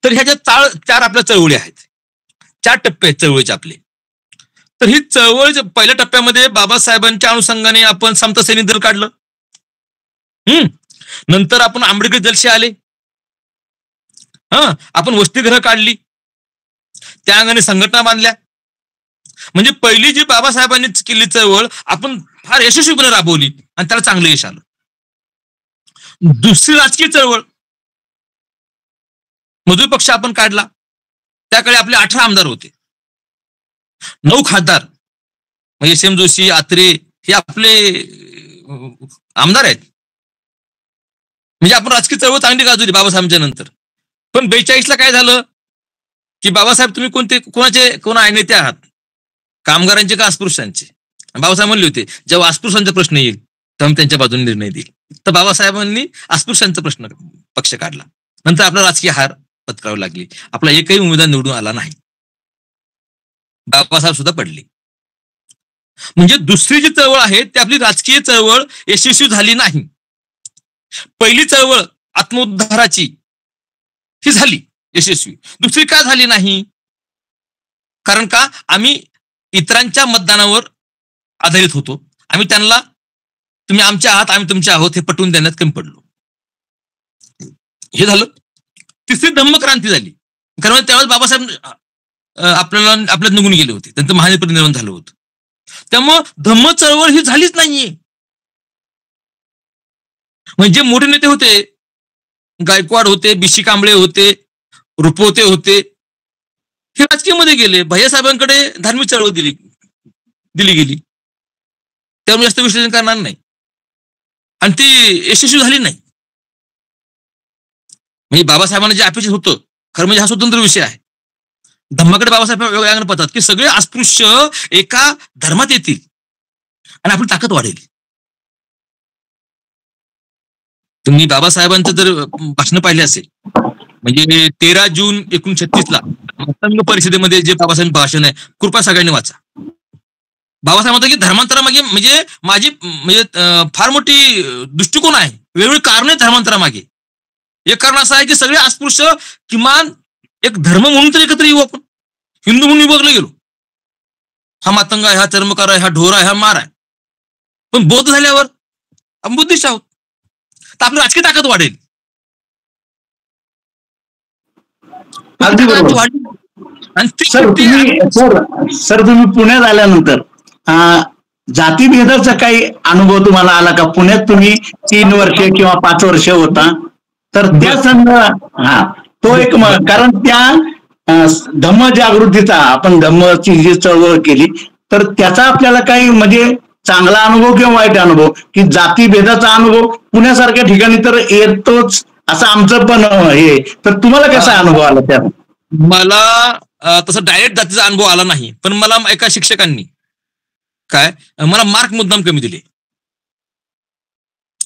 तर ह्याच्या 4 आपल्या चळवळी आहेत, 4 टप्पे आहेत चळवळीचे आपले. तर ही चळवळ पहिल्या टप्प्यामध्ये बाबासाहेबांच्या अनुषंगाने आपण समता सैनिक दल काढलं. नंतर आपण आंबेडकर जलसे आले. आपण वसतिगृह काढली, त्या अंगाने संघटना बांधल्या. म्हणजे पहिली जी बाबासाहेबांनी केली चळवळ आपण फार यशस्वीपणे राबवली आणि त्याला चांगलं यश आलं. दुसरी राजकीय चळवळ मजूर पक्ष आपण काढला. त्याकडे आपले 18 आमदार होते, 9 खासदार म्हणजे एस एम जोशी, आत्रे हे आपले आमदार आहेत. म्हणजे आपण राजकीय चळवळ चांगली गाजवली बाबासाहेबांच्या नंतर. पण 42ला काय झालं की बाबासाहेब तुम्ही कोणा नेते आहात, कामगारांचे का अस्पृश्यांचे? बाबासाहेब म्हणले होते जेव्हा अस्पृश्यांचा प्रश्न येईल तेव्हा त्यांच्या बाजूने निर्णय देईल. तर बाबासाहेबांनी अस्पृश्यांचा पक्ष काढला. नंतर आपला राजकीय हार पत्करावी लागली, आपला एकही उमेदवार निवडून आला नाही, बाबासाहेब सुद्धा पडले. म्हणजे दुसरी जी चळवळ आहे ती आपली राजकीय चळवळ यशस्वी झाली नाही. पहिली चळवळ आत्मोद्धाराची ही झाली यशस्वी, दुसरी का झाली नाही? कारण का आम्ही इतरांच्या मतदानावर आधारित होतो. आम्ही त्यांना तुम्ही आमच्या आहात आम्ही तुमच्या आहोत हे पटवून देण्यात कमी पडलो. हे झालं. तिसरी धम्मक्रांती झाली, कारण त्यावेळेस बाबासाहेब आपल्याला निघून गेले होते, त्यांचं महापरिनिर्वाण झालं होतं. त्यामुळं धम्म चळवळ ही झालीच नाहीये. म्हणजे मोठे नेते होते, गायकवाड होते, बीसी कांबळे होते, रुपवते होते, हे राजकीयमध्ये गेले. भैयासाहेबांकडे धार्मिक चळवळ दिली गेली. त्यामुळे जास्त विश्लेषण करणार नाही आणि ती यशस्वी झाली नाही. म्हणजे बाबासाहेबांना जे अपेक्षित होतं खरं म्हणजे हा स्वतंत्र विषय आहे. धम्माकडे बाबासाहेब वेगळ्या पद्धत की सगळे अस्पृश्य एका धर्मात येतील आणि आपली ताकद वाढेल. तुम्ही बाबासाहेबांचं जर भाषण पाहिले असेल, म्हणजे 13 जून 1936ला संघ परिषदेमध्ये जे बाबासाहेब भाषण आहे, कृपया सगळ्यांनी वाचा. बाबासाहेब म्हणतात की धर्मांतरामागे म्हणजे माझी फार मोठी दृष्टिकोन आहे, वेगवेगळी कारण आहेत धर्मांतरामागे. एक कारण असं आहे की सगळे अस्पृश्य किमान एक धर्म म्हणून तर एकत्र येऊ आपण. हिंदू म्हणून विभागले गेलो, हा मातंग आहे, हा चर्मकार आहे, हा ढोर आहे, हा मार आहे. पण बौद्ध झाल्यावर आपण बुद्धिस्ट आहोत, तर आपली राजकीय ताकद वाढेल. सर तुम्ही पुण्यात आल्यानंतर जातीभेदाचा काही अनुभव तुम्हाला आला का? पुण्यात तुम्ही 3 वर्ष किंवा 5 वर्ष होता, तर त्या तो एक कारण त्या धम्म जागृतीचा आपण धम्मची जी चळवळ केली तर त्याचा आपल्याला काही म्हणजे चांगला अनुभव किंवा वाईट अनुभव की जातीभेदाचा अनुभव पुण्यासारख्या ठिकाणी तर येतोच असं आमचं पण हे, तर तुम्हाला कसा अनुभव आला त्यात? मला तसं डायरेक्ट जातीचा अनुभव आला नाही, पण मला एका शिक्षकांनी मला मार्क मुद्दाम कमी दिले.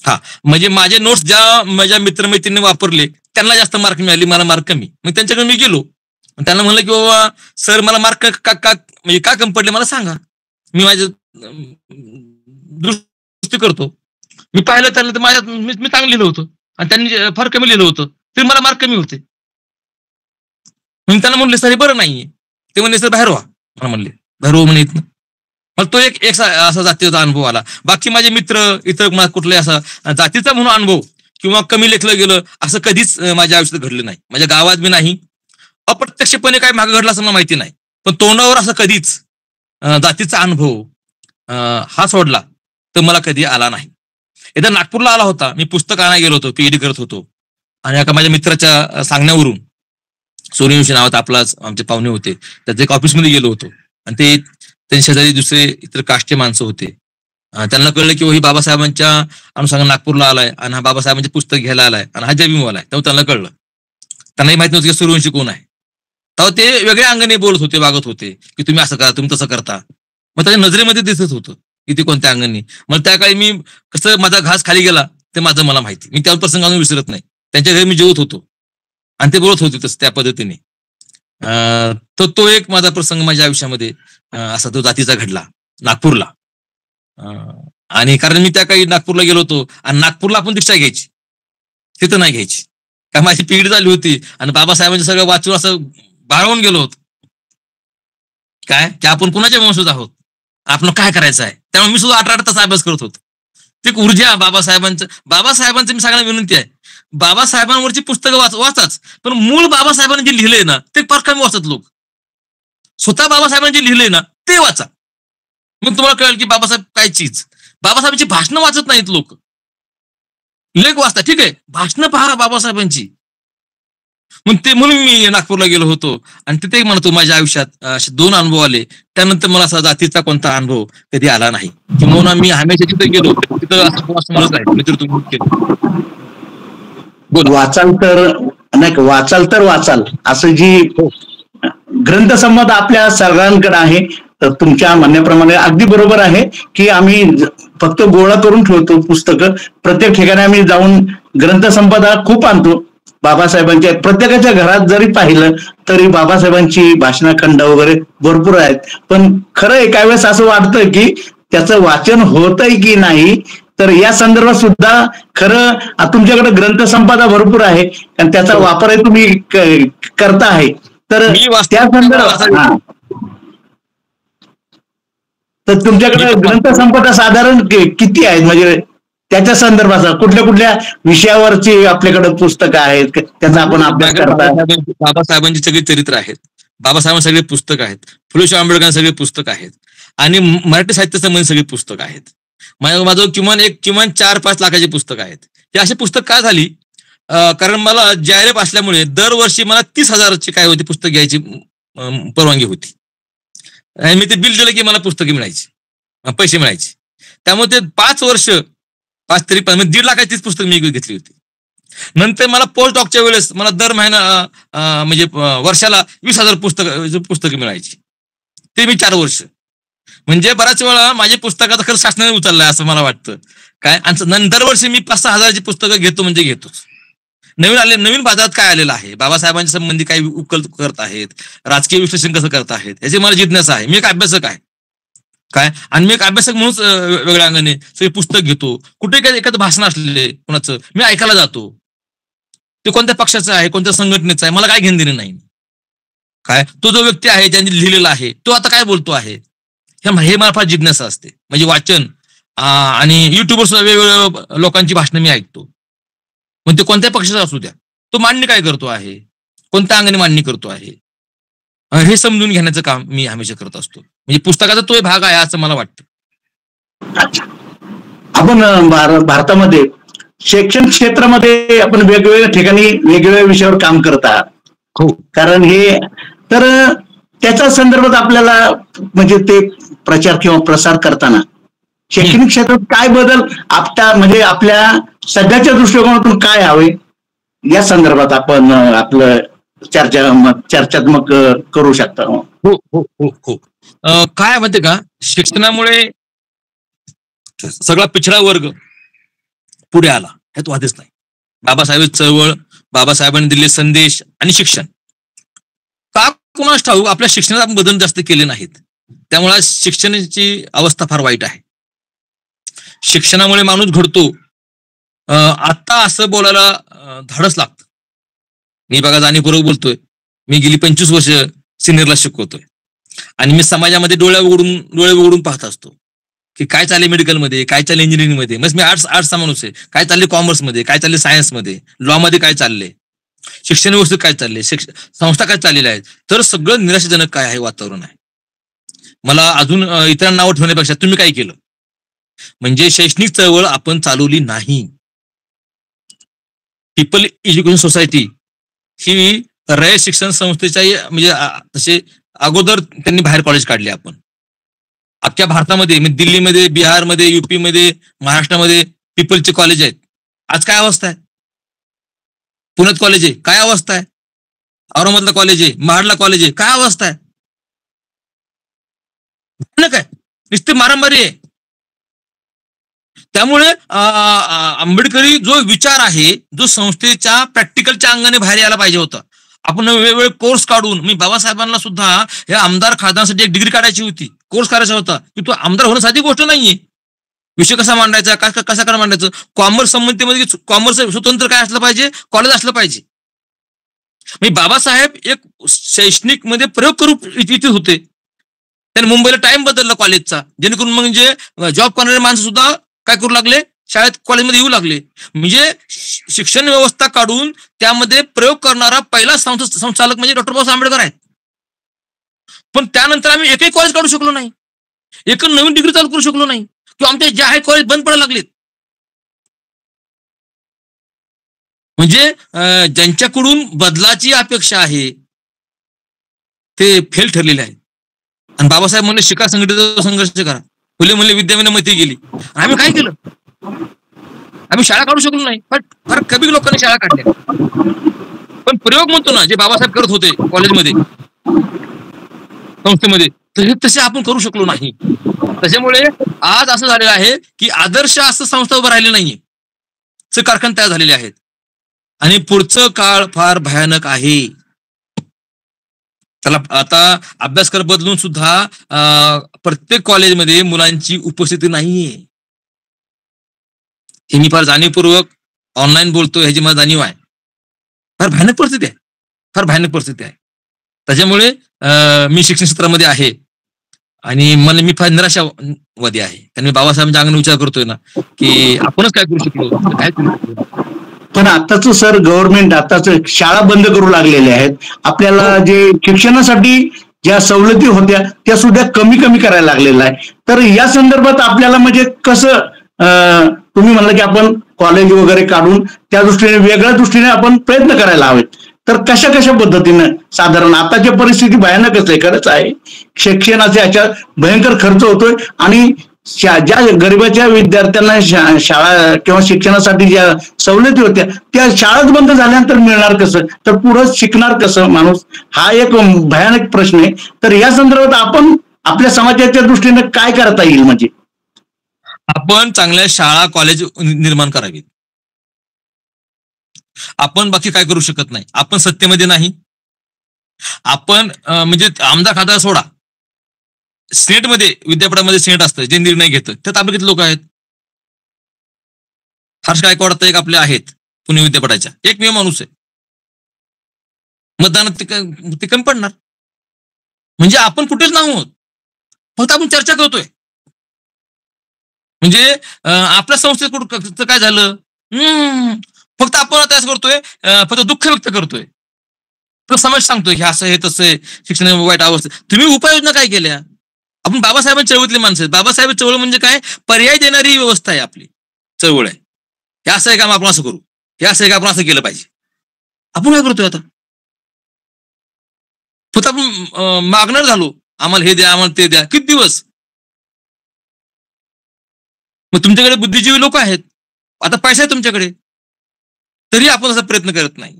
हा, म्हणजे माझे नोट्स ज्या माझ्या मित्रमैत्रिणी वापरले त्यांना जास्त मार्क मिळाले, मला मार्क कमी. मग त्यांच्याकडे मी गेलो, त्यांना म्हणलं की बाबा सर मला मार्क म्हणजे का कमी पडले मला सांगा, मी माझ्या दुरुस्ती करतो. मी पाहिलं त्यांना तर माझ्यात मी चांगलं लिहिलं होतं आणि त्यांनी फार कमी लिहिलं होतं, तरी मला मार्क कमी होते. मग त्यांना म्हणले सर हे बरं नाहीये. ते म्हणले सर बाहेर व्हा. मला म्हणले बाहेर हो म्हणे. मग तो एक असा जातीचा अनुभव आला. बाकी माझे मित्र इतर कुठले असा जातीचा म्हणून अनुभव किंवा कमी लेखलं गेलं असं कधीच माझ्या आयुष्यात घडलं नाही. माझ्या गावात बी नाही, अप्रत्यक्षपणे काय मागं घडलं असं मला माहिती नाही, पण तोंडावर असं कधीच जातीचा अनुभव हा सोडला तर मला कधी आला नाही. एकदा नागपूरला आला होता, मी पुस्तक आणायला गेलो होतो, पीएचडी करत होतो, आणि एका माझ्या मित्राच्या सांगण्यावरून, सूर्यवंशी नावात आपलाच आमचे पाहुणे होते, त्याच्या एक ऑफिसमध्ये गेलो होतो आणि ते त्यांच्या शेजारी दुसरे इतर कास्टचे माणसं होते. त्यांना कळलं की ही बाबासाहेबांच्या अनुषंगाने नागपूरला आलाय आणि हा बाबासाहेबांचे पुस्तक घ्यायला आलाय आणि हा जमीमवाला आहे. तेव्हा त्यांना कळलं, त्यांनाही माहिती नव्हतं की सूर्यवंशी कोण आहे. तेव्हा ते वेगळ्या अंगाने बोलत होते, वागत होते की तुम्ही असं करा, तुम्ही तसं करता. मग त्याच्या नजरेमध्ये दिसत होतं की ते कोणत्या अंगाने. मला त्या काळी मी कसं माझा घास खाली गेला ते माझं मला माहिती, मी त्या प्रसंग अजून विसरत नाही. त्यांच्या घरी मी जेवत होतो आणि ते बोलत होते तसं त्या पद्धतीने. तो एक माझा प्रसंग माझ्या आयुष्यामध्ये असा तो जातीचा घडला नागपूरला. आणि कारण मी त्या काही नागपूरला गेलो होतो आणि नागपूरला आपण दीक्षा घ्यायची, तिथं नाही घ्यायची, काय माझी पिढी झाली होती आणि बाबासाहेबांचं सगळं वाचून असं बाळवून गेलो होतो काय की आपण कुणाच्या वंशज आहोत, आपण काय करायचं आहे. त्यामुळे मी सुद्धा 8 तास अभ्यास करत होतो. ती ऊर्जा बाबासाहेबांचं मी सगळ्यांना विनंती आहे, बाबासाहेबांवरची पुस्तकं वाचाच, पण मूळ बाबासाहेबांनी जे लिहिलंय ना ते फार कमी वाचत लोक. स्वतः बाबासाहेबांनी जे लिहिलंय ना ते वाचा, मग तुम्हाला कळेल की बाबासाहेब काय चीज. बाबासाहेबांची भाषणं वाचत नाहीत लोक, लेख वाचता, ठीक आहे, भाषणं पहा बाबासाहेबांची. मग ते म्हणून मी नागपूरला गेलो होतो आणि तिथे म्हणतो माझ्या आयुष्यात असे 2 अनुभव आले. त्यानंतर मला असा जातीचा कोणता अनुभव कधी आला नाही. किंवा मी हमेशा तिथे गेलो तिथं असं म्हणत आहे मित्र तुम्ही केलं वाचाल तर वाचाल असं जी ग्रंथसंपदा आपल्या सगळ्यांकडे आहे. तर तुमच्या म्हणण्याप्रमाणे अगदी बरोबर आहे की आम्ही फक्त गोळा करून ठेवतो पुस्तकं, प्रत्येक ठिकाणी आम्ही जाऊन ग्रंथसंपदा खूप आणतो बाबासाहेबांच्या. प्रत्येकाच्या घरात जरी पाहिलं तरी बाबासाहेबांची भाषणखंड वगैरे भरपूर आहेत, पण खरं एका वेळेस असं वाटतं की त्याचं वाचन होतंय की नाही. तर या संदर्भात सुद्धा खरं तुमच्याकडे ग्रंथसंपदा भरपूर आहे आणि त्याचा वापर तुम्ही करता आहे. तर त्या संदर्भात तर तुमच्याकडे ग्रंथसंपदा साधारण किती आहेत, म्हणजे त्याच्या संदर्भात कुठल्या विषयावरची आपल्याकडे पुस्तकं आहेत त्याचा आपण अभ्यास करता. बाबासाहेबांची सगळी चरित्र आहेत, बाबासाहेबांचे सगळे पुस्तक आहेत, फुले शाहू आंबेडकरांचे सगळे पुस्तक आहेत आणि मराठी साहित्य संबंधित सगळी पुस्तक आहेत. माझं किमान 4-5 लाखाची पुस्तक आहेत. हे अशी पुस्तक का झाली, कारण मला JRF असल्यामुळे दरवर्षी मला 30,000ची काय होती पुस्तक घ्यायची परवानगी होती. मी ते बिल दिलं की मला पुस्तके मिळायची, पैसे मिळायचे. त्यामुळे ते 5 वर्ष 5 तरी 1.5 लाखाचीच पुस्तक मी घेतली होती. नंतर मला पोस्ट डॉकच्या वेळेस मला दर महिना म्हणजे वर्षाला 20,000 पुस्तकं मिळायची, ते मी 4 वर्ष. म्हणजे बऱ्याच वेळा माझ्या पुस्तकाचा खर्च शासनाने उचललाय असं मला वाटतं काय. आणि दरवर्षी मी 5-6 हजाराची पुस्तकं घेतो म्हणजे घेतोच. नवीन बाजारात काय आलेलं आहे, बाबासाहेबांच्या संबंधी काही उकल करत आहेत, राजकीय विश्लेषण कसं करत आहेत, याची मला जिज्ञासा आहे. मी एक अभ्यासक आहे काय, आणि मी एक अभ्यासक म्हणूनच वेगळ्या अंगाने सगळे पुस्तक घेतो. कुठे काय एखादं भाषण असले कोणाचं मी ऐकायला जातो, ते कोणत्या पक्षाचं आहे, कोणत्या संघटनेचं आहे, मला काय घेणं देणं नाही काय. तो जो व्यक्ती आहे ज्यांनी लिहिलेला आहे तो आता काय बोलतो आहे हे मला फार जिज्ञासा असते. म्हणजे वाचन आणि युट्यूबवर सुद्धा वेगवेगळ्या लोकांची भाषणं मी ऐकतो. मग ते कोणत्या पक्षाचा असू द्या, तो मांडणी काय करतो आहे, कोणत्या अंगाने मांडणी करतो आहे, हे समजून घेण्याचं काम मी हमेशा करत असतो. म्हणजे पुस्तकाचा तो भाग आहे असं मला वाटतं. आपण भारतामध्ये शैक्षणिक क्षेत्रामध्ये आपण वेगवेगळ्या ठिकाणी वेगवेगळ्या विषयावर काम करत आहात. हो, कारण हे तर त्याच्या संदर्भात आपल्याला म्हणजे ते प्रचार किंवा प्रसार करताना शैक्षणिक क्षेत्रात काय बदल म्हणजे आपल्या सध्याच्या दृष्टिकोनातून काय हवे या संदर्भात आपण आपलं चर्चात्मक करू शकता. हो हो हो हो. काय म्हणते का, शिक्षणामुळे सगळा पिछडा वर्ग पुढे आला, ह्यात वादच नाही. बाबासाहेब चळवळ, बाबासाहेबांनी दिलेले संदेश आणि शिक्षण, का कुणास ठाऊक आपल्या शिक्षणात आपण बदल जास्त केले नाहीत. त्यामुळे शिक्षणाची अवस्था फार वाईट आहे. शिक्षणामुळे माणूस घडतो. आता असं बोलायला धाडस लागतं. मी बघा जाणीवपूर्वक बोलतोय, मी गेली 25 वर्ष सिनियरला शिकवतोय आणि मी समाजामध्ये डोळे उघडून पाहत असतो की काय चालले मेडिकलमध्ये, काय चालले इंजिनिअरिंगमध्ये. मग मी आर्ट्सचा माणूस आहे, काय चालले कॉमर्समध्ये, काय चालले सायन्समध्ये, लॉ मध्ये काय चालले, शिक्षण व्यवस्थेत काय चालले, संस्था काय चाललेल्या आहेत. तर सगळं निराशाजनक काय आहे वातावरण आहे. मला अजून इतरांना नावं ठेवण्यापेक्षा तुम्ही काय केलं, म्हणजे शैक्षणिक चळवळ आपण चालवली नाही. पीपल एज्युकेशन सोसायटी ही रयत शिक्षण संस्थेच्या म्हणजे तसे अगोदर त्यांनी बाहेर कॉलेज काढले. आपण अख्ख्या भारतामध्ये, दिल्लीमध्ये, बिहारमध्ये, युपी मध्ये, महाराष्ट्रामध्ये पीपलचे कॉलेज आहेत. आज काय अवस्था आहे? पुण्यात कॉलेज आहे, काय अवस्था आहे? औरंगाबादला कॉलेज आहे, महाडला कॉलेज आहे, काय अवस्था आहे? काय नुसती मारामारी आहे. त्यामुळे आंबेडकरी जो विचार आहे, जो संस्थेच्या प्रॅक्टिकलच्या अंगाने बाहेर यायला पाहिजे होता. आपण वेगवेगळे कोर्स काढून, मी बाबासाहेबांना सुद्धा हे आमदार खासदारांसाठी एक डिग्री काढायची होती, कोर्स करायचा होता, की तो आमदार होणं साधी गोष्ट नाहीये. विषय कसा मांडायचा, कसा काय मांडायचं, कॉमर्स संबंधीमध्ये कॉमर्स स्वतंत्र काय असलं पाहिजे, कॉलेज असलं पाहिजे. मी बाबासाहेब एक शैक्षणिक मध्ये प्रयोग करू इच्छित होते. त्यांनी मुंबईला टाइम बदलला कॉलेजचा, जेणेकरून म्हणजे जॉब करणारे माणसं सुद्धा काय करू लागले, शाळेत कॉलेजमध्ये येऊ लागले. म्हणजे शिक्षण व्यवस्था काढून त्यामध्ये प्रयोग करणारा पहिला संचालक म्हणजे डॉक्टर बाबासाहेब आंबेडकर आहेत. पण त्यानंतर आम्ही एकही कॉलेज काढू शकलो नाही, एक नवीन डिग्री चालू करू शकलो नाही, किंवा आमचे जे आहे कॉलेज बंद पडायला लागलेत. म्हणजे ज्यांच्याकडून बदलाची अपेक्षा आहे ते फेल ठरलेले आहेत. आणि बाबासाहेब म्हणले शिका, संघटित संघर्ष करा. फुले म्हणले विद्याविना मती गेली. आम्ही काय केलं, आम्ही शाळा काढू शकलो नाही. पण फार कमी लोकांनी शाळा काढल्या. पण प्रयोग म्हणतो ना, जे बाबासाहेब करत होते कॉलेजमध्ये, संस्थेमध्ये, तसे आपण करू शकलो नाही. त्याच्यामुळे आज असं झालेलं आहे की आदर्श असं संस्था उभं राहिली नाहीये, कारखाने तयार झालेले आहेत. आणि पुढचं काळ फार भयानक आहे. त्याला आता अभ्यासक्रम बदलून सुद्धा प्रत्येक कॉलेजमध्ये मुलांची उपस्थिती नाहीये. हे मी फार जाणीवपूर्वक ऑनलाईन बोलतोय, ह्याची मला जाणीव आहे. फार भयानक परिस्थिती आहे, फार भयानक परिस्थिती आहे. त्याच्यामुळे मी शिक्षण क्षेत्रामध्ये आहे आणि मी फार निराशावादी आहे. कारण मी बाबासाहेबांच्या अंगाने विचार करतोय ना की आपणच काय करू शकलो, काय करू शकलो. पण आताच सर गव्हर्नमेंट आताच शाळा बंद करू लागलेले आहेत. आपल्याला जे शिक्षणासाठी ज्या सवलती होत्या त्या सुद्धा कमी करायला लागलेल्या आहे. तर या संदर्भात आपल्याला म्हणजे कसं, तुम्ही म्हणलं की आपण कॉलेज वगैरे काढून त्या दृष्टीने वेगळ्या दृष्टीने आपण प्रयत्न करायला हवेत. तर कशा पद्धतीनं, साधारण आताची परिस्थिती भयानकच आहे, खरंच आहे. शिक्षणाचा याच्या भयंकर खर्च होतोय आणि ज्या गरिबाच्या विद्यार्थ्यांना शाळा किंवा शिक्षणासाठी ज्या सवलती होत्या त्या शाळाच बंद झाल्यानंतर मिळणार कसं, तर पुढं शिकणार कसं माणूस, हा एक भयानक प्रश्न आहे. तर या संदर्भात आपण आपल्या समाजाच्या दृष्टीने काय करता येईल, म्हणजे आपण चांगल्या शाळा कॉलेज निर्माण करावीत. आपण बाकी काय करू शकत नाही. आपण सत्तेमध्ये नाही. आपण म्हणजे आमदार खासदार सोडा, सिनेटमध्ये, विद्यापीठामध्ये सिनेट असतं जे निर्णय घेतं, त्यात आपले किती लोक आहेत. हर्ष गायकवाड एक आपले आहेत पुणे विद्यापीठाच्या, एकमेव माणूस आहे. मतदानात ते कमी पडणार. म्हणजे आपण कुठेच नाही आहोत, फक्त आपण चर्चा करतोय. म्हणजे आपल्या संस्थेत काय झालं, फक्त आपण आता असं करतोय, फक्त दुःख व्यक्त करतोय, तर समाज सांगतोय की असं आहे तसं आहे, शिक्षण वाईट अवस्था. तुम्ही उपाययोजना काय केल्या? आपण बाबासाहेबांच्या चळवळीतले माणसं आहेत. बाबासाहेब चळवळ म्हणजे काय, पर्याय देणारी व्यवस्था आहे आपली चळवळ आहे. हे असं आहे का, आपण असं करू, हे असं आहे का, आपण असं केलं पाहिजे. आपण काय करतोय आता, फक्त आपण मागणार झालो, आम्हाला हे द्या, आम्हाला ते द्या. किती दिवस. मग तुमच्याकडे बुद्धिजीवी लोक आहेत, आता पैसा आहे तुमच्याकडे, तरी आपण असा प्रयत्न करत नाही.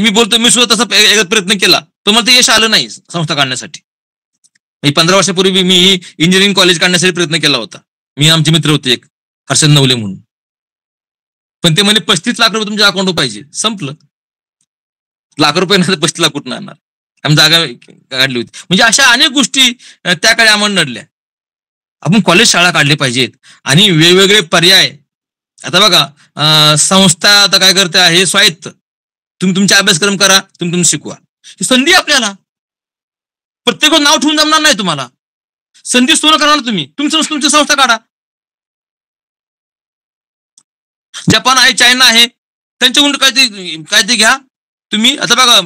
मी बोलतो, मी सुद्धा तसा एक प्रयत्न केला, पण मला ते यश आलं नाही संस्था काढण्यासाठी. 15 वर्षापूर्वी मी इंजिनिअरिंग कॉलेज काढण्यासाठी प्रयत्न केला होता. मी आमचे मित्र होते एक हर्षद नवले म्हणून, पण ते म्हणे 35 लाख रुपये तुमच्या अकाउंटवर पाहिजे. संपलं. लाख रुपये नाही 35 लाख कुठून आणणार? आम्ही जागा काढली होती. म्हणजे अशा अनेक गोष्टी त्या काळी आम्हाला नडल्या. आपण कॉलेज शाळा काढले पाहिजेत आणि वेगवेगळे पर्याय. आता बघा, संस्था आता काय करते आहे, स्वायत्त. तुम्ही तुमचा अभ्यासक्रम करा, तुम्ही शिकवा. ही संधी आपल्याला. प्रत्येक नाव ठेवून जमणार नाही तुम्हाला. संधी सोनं करणार तुम्ही तुमची संस्था काढा. जपान आहे, चायना आहे, त्यांच्याकडून काय ते घ्या तुम्ही. आता बघा,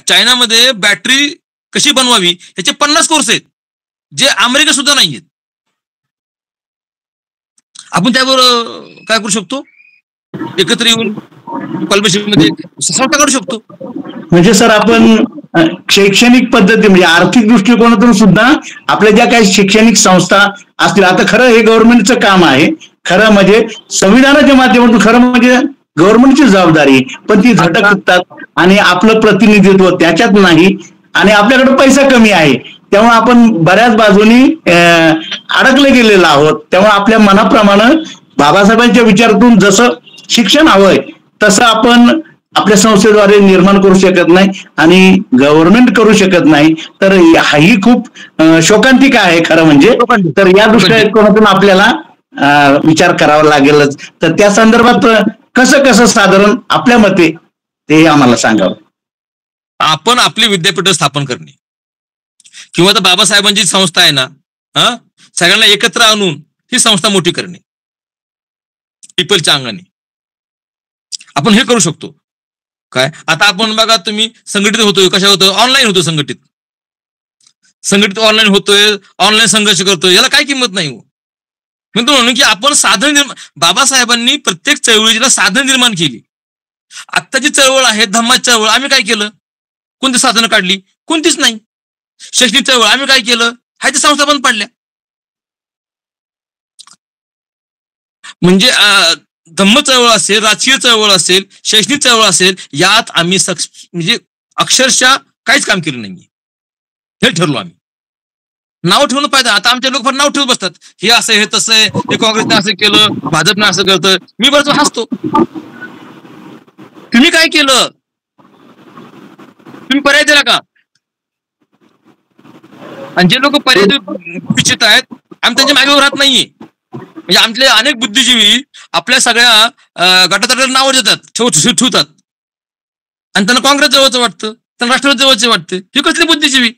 चायनामध्ये बॅटरी कशी बनवावी याचे 50 कोर्स आहेत, जे अमेरिका सुद्धा नाही आहेत. आपण त्यावर काय करू शकतो, एकत्र येऊन कॉलबेशिपमध्ये संस्था काढू शकतो. म्हणजे सर, आपण शैक्षणिक पद्धती म्हणजे आर्थिक दृष्टिकोनातून सुद्धा आपल्या ज्या काही शैक्षणिक संस्था असतील, आता खरं हे गव्हर्नमेंटचं काम आहे, खरं म्हणजे संविधानाच्या माध्यमातून खरं म्हणजे गव्हर्नमेंटची जबाबदारी, पण ती झटकतात आणि आपलं प्रतिनिधित्व त्याच्यात नाही आणि आपल्याकडे पैसा कमी आहे, तेव्हा आपण बऱ्याच बाजूनी अडकले गेलेलो आहोत. तेव्हा आपल्या मनाप्रमाणे बाबासाहेबांच्या विचारातून जसं शिक्षण हवंय तसं आपण आपल्या संस्थेद्वारे निर्माण करू शकत नाही आणि गव्हर्नमेंट करू शकत नाही. तर ही खूप शोकांतिका आहे खरं म्हणजे. तर या दृष्टिकोनातून आपल्याला विचार करावा लागेलच. तर त्या संदर्भात कसं साधारण आपल्या मते ते आम्हाला सांगावं. आपण आपली विद्यापीठ स्थापन करणे किंवा तर बाबासाहेबांची संस्था आहे ना, सगळ्यांना एकत्र आणून ही संस्था मोठी करणे, पीपलच्या अंगाने आपण हे करू शकतो. काय आता आपण बघा, तुम्ही संघटित होतोय, कशा होतोय, ऑनलाईन होतो, संघटित ऑनलाईन होतोय, ऑनलाईन संघर्ष करतोय, याला काय किंमत नाही हो. म्हणून की आपण साधन बाबासाहेबांनी प्रत्येक चळवळीला साधन निर्माण केली. आत्ताची चळवळ आहे धम्माची चळवळ, आम्ही काय केलं, कोणती साधनं काढली, कोणतीच नाही. शैक्षणिक चळवळ आम्ही काय केलं, ह्याच्या संस्था बंद पडल्या. म्हणजे धम्म चळवळ असेल, राजकीय चळवळ असेल, शैक्षणिक चळवळ असेल, यात आम्ही म्हणजे अक्षरशः काहीच काम केलं नाहीये. हे ठरलो आम्ही. नाव ठेवणं पाहिजे. आता आमचे लोक फार नाव ठेवत बसतात, हे असं हे तसं आहे, हे काँग्रेसने असं केलं, भाजपने असं करतं. मी बरंच हसतो, तुम्ही काय केलं, तुम्ही पर्याय दिला का? आणि जे लोक पर्याय इच्छित आहेत, आम्ही त्यांच्या मागे राहत नाहीये. म्हणजे आमचे अनेक बुद्धिजीवी आपल्या सगळ्या गटातटाला नावं देतात, ठेवतात आणि त्यांना काँग्रेस जवळचं वाटतं, त्यांना राष्ट्रवादी जवळचे वाटते. हे कसले बुद्धिजीवी,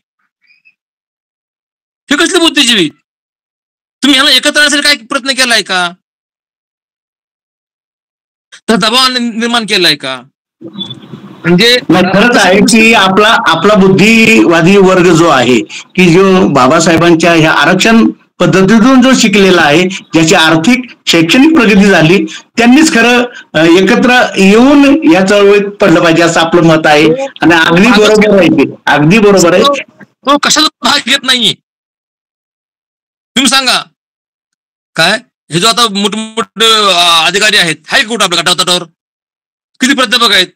हे कसले बुद्धिजीवी? तुम्ही ह्याला एकत्र आणण्यासाठी काय प्रयत्न केलाय का? तर दबाव निर्माण केलाय का? म्हणजे खरंच आहे की आपला बुद्धिवादी वर्ग जो आहे की जो बाबासाहेबांच्या ह्या आरक्षण पद्धतीतून जो शिकलेला आहे, ज्याची आर्थिक शैक्षणिक प्रगती झाली, त्यांनीच खरं एकत्र येऊन या चळवळीत पडलं पाहिजे असं आपलं मत आहे. आणि अगदी बरोबर आहे ते, अगदी बरोबर आहे. तो कशाचा भाग घेत नाहीये. तुम्ही सांगा काय, हे जो आता मोठमोठे अधिकारी आहेत, हाय कुठं आपल्या गटातटावर किती प्राध्यापक आहेत?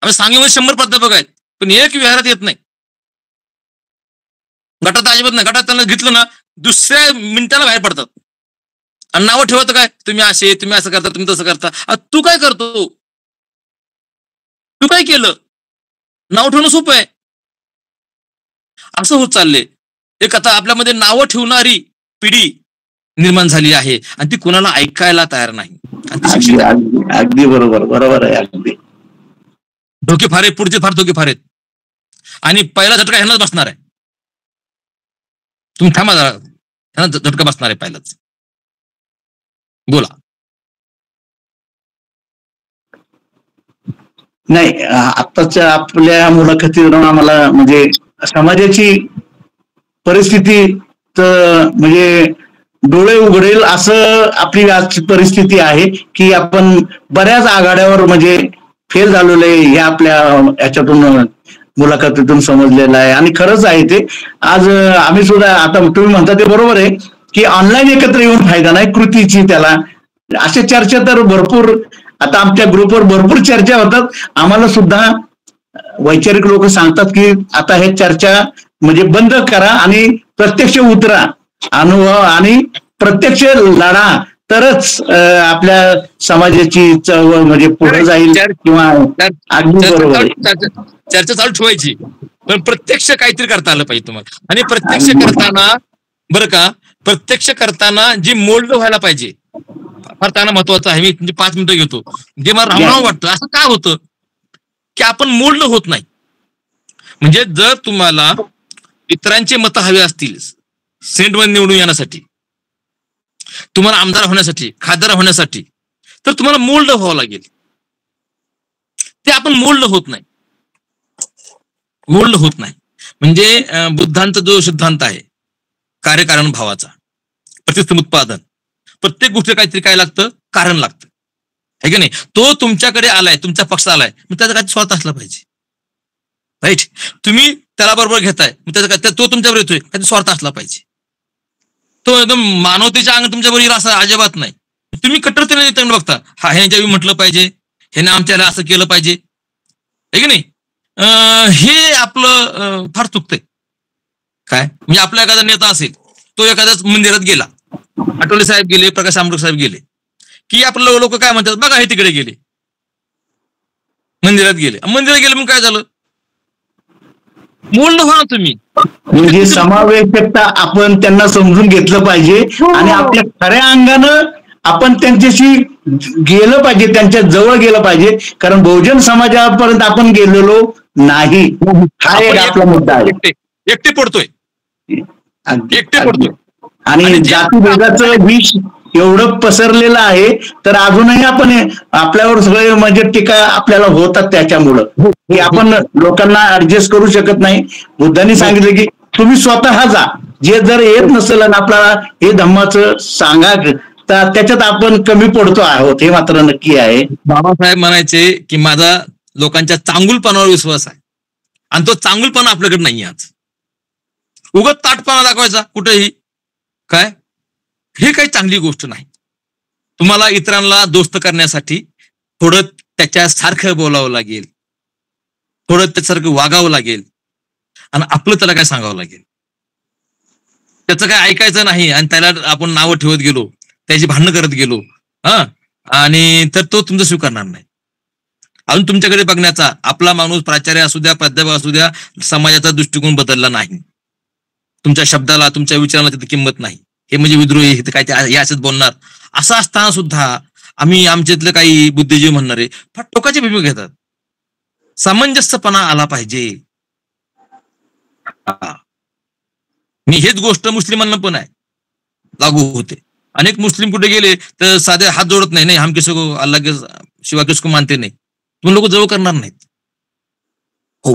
आम्ही सांगलीमध्ये 100 प्राध्यापक आहेत, पण एक विहारात येत नाही. गटात अजिबात नाही. गटात त्यांना घेतलं ना, दुसऱ्या मिनिटाला बाहेर पडतात आणि नावं ठेवत काय, तुम्ही असे, तुम्ही असं करता, तुम्ही तसं करता. तू काय करतो, तू काय केलं? नाव ठेवणं सोपं आहे. असं होत चाललंय. एक आता आपल्यामध्ये नावं ठेवणारी पिढी निर्माण झाली आहे आणि ती कुणाला ऐकायला तयार नाही. अगदी बरोबर आहे. अगदी धोके फार आहेत, पुढचे फार धोके फार आहेत आणि पहिला झटका ह्यांनाच बसणार आहे. तुम्ही थांबा जरा, ह्यांना झटका बसणार आहे पहिलाच. बोला. नाही, आत्ताच्या आपल्या मुलाखतीवरून आम्हाला म्हणजे समाजाची परिस्थिती तर म्हणजे डोळे उघडेल असं आपली आजची परिस्थिती आहे की आपण बऱ्याच आघाड्यावर म्हणजे फेल झालेलो आहे, हे आपल्या याच्यातून मुलाखतीतून समजलेलं आहे. आणि खरंच आहे ते. आज आम्ही सुद्धा, आता तुम्ही म्हणता ते बरोबर आहे की ऑनलाईन एकत्र येऊन फायदा नाही, कृतीची त्याला अशा चर्चा तर भरपूर आता आमच्या ग्रुपवर भरपूर चर्चा होतात. आम्हाला सुद्धा वैचारिक लोक सांगतात की आता हे चर्चा म्हणजे बंद करा आणि प्रत्यक्ष उतरा, अनुभव आणि प्रत्यक्ष लढा, तरच आपल्या समाजाची चळवळ म्हणजे पुढे जाईल किंवा अगदी बरोबर. चर्चा चालू ठेवायची पण प्रत्यक्ष काहीतरी करता आलं पाहिजे तुम्हाला. आणि प्रत्यक्ष करताना बरं का, प्रत्यक्ष करताना जी मोल्ड व्हायला पाहिजे फार त्यांना महत्वाचं आहे. मी म्हणजे 5 मिनिटं घेतो. जे मला रामराव वाटतं असं काय होतं की आपण मोल्ड होत नाही. म्हणजे जर तुम्हाला इतरांचे मतं हवे असतील सेनेटमध्ये निवडून येण्यासाठी, तुम्हाला आमदार होण्यासाठी, खासदार होण्यासाठी, तर तुम्हाला मोल्ड व्हावं लागेल. ते आपण मोल्ड होत नाही. मोल्ड होत नाही म्हणजे बुद्धांचा जो सिद्धांत आहे कार्यकारण भावाचा, प्रतिसम उत्पादन, प्रत्येक गोष्टी काहीतरी काय लागतं, कारण लागतं, है की नाही. तो तुमच्याकडे आलाय, तुमच्या पक्षात आलाय, मग त्याचा काही स्वार्थ असला पाहिजे. राईट. तुम्ही त्याला बरोबर घेताय, मग त्याचा तो तुमच्यावर येतोय, त्याचा स्वार्थ असला पाहिजे. तो एकदम मानवतेच्या अंग तुमच्याबरोबर येईल असं अजिबात नाही. तुम्ही कट्टरतेने बघता, हा ह्याच्या म्हटलं पाहिजे, ह्याने आमच्याला असं केलं पाहिजे, है की नाही. हे आपलं फार चुकतंय. काय म्हणजे आपला एखादा नेता असेल, तो एखाद्या मंदिरात गेला, आठवले साहेब गेले, प्रकाश आंबेडकर साहेब गेले, की आपलं लोक काय म्हणतात, बघा हे तिकडे गेले, मंदिरात गेले. मंदिरात गेले मग काय झालं, मोल्ड व्हा तुम्ही. म्हणजे समावेशकता आपण त्यांना समजून घेतलं पाहिजे आणि आपल्या खऱ्या अंगानं आपण त्यांच्याशी गेलं पाहिजे, त्यांच्या जवळ गेलं पाहिजे. कारण बहुजन समाजापर्यंत आपण गेलेलो नाही, हा एक आपला मुद्दा आहे. एकटे पडतोय, एकटे पडतोय. आणि जातीभेदाचं विष एवढं पसरलेलं आहे, तर अजूनही आपण आपल्यावर सगळे म्हणजे टीका आपल्याला होतात त्याच्यामुळं की आपण लोकांना ऍडजस्ट करू शकत नाही. बुद्धांनी सांगितलं की तुम्ही स्वतः जा, जे जर येत नसेल आणि आपल्याला हे धम्माचं सांगा, तर त्याच्यात आपण कमी पडतो आहोत, हे मात्र नक्की आहे. बाबासाहेब म्हणायचे की माझा लोकांच्या चांगुलपणावर विश्वास आहे, आणि तो चांगुलपणा आपल्याकडे नाही. आज उगाच ताटपणा दाखवायचा कुठेही, काय हे काही चांगली गोष्ट नाही. तुम्हाला इतरांना दोस्त करण्यासाठी थोडं त्याच्यासारखं बोलावं लागेल, थोडं त्याच्यासारखं वागावं लागेल, आणि आपलं त्याला काय सांगावं लागेल. त्याचं काय ऐकायचं नाही आणि त्याला आपण नावं ठेवत गेलो, त्याची भांडणं करत गेलो, आणि तर तो तुमचं स्वीकारणार नाही. अजून तुमच्याकडे बघण्याचा, आपला माणूस प्राचार्य असू द्या, प्राध्यापक असू द्या, समाजाचा दृष्टिकोन बदलला नाही. तुमच्या शब्दाला, तुमच्या विचाराला तिथे किंमत नाही. हे म्हणजे विद्रोही, काय ते असंच बोलणार, असं असताना सुद्धा आम्ही आमच्यातलं काही बुद्धिजीवी म्हणणारे फार टोकाची भूमिका घेतात. सामंजस्यपणा आला पाहिजे. मी हेच गोष्ट मुस्लिमांना पण आहे लागू होते. अनेक मुस्लिम कुठे गेले तर साधे हात जोडत नाही, नाही हम किसको अल्लाह के शिवा किसको मानते नाही, तुम्ही लोक जवळ करणार नाहीत. हो,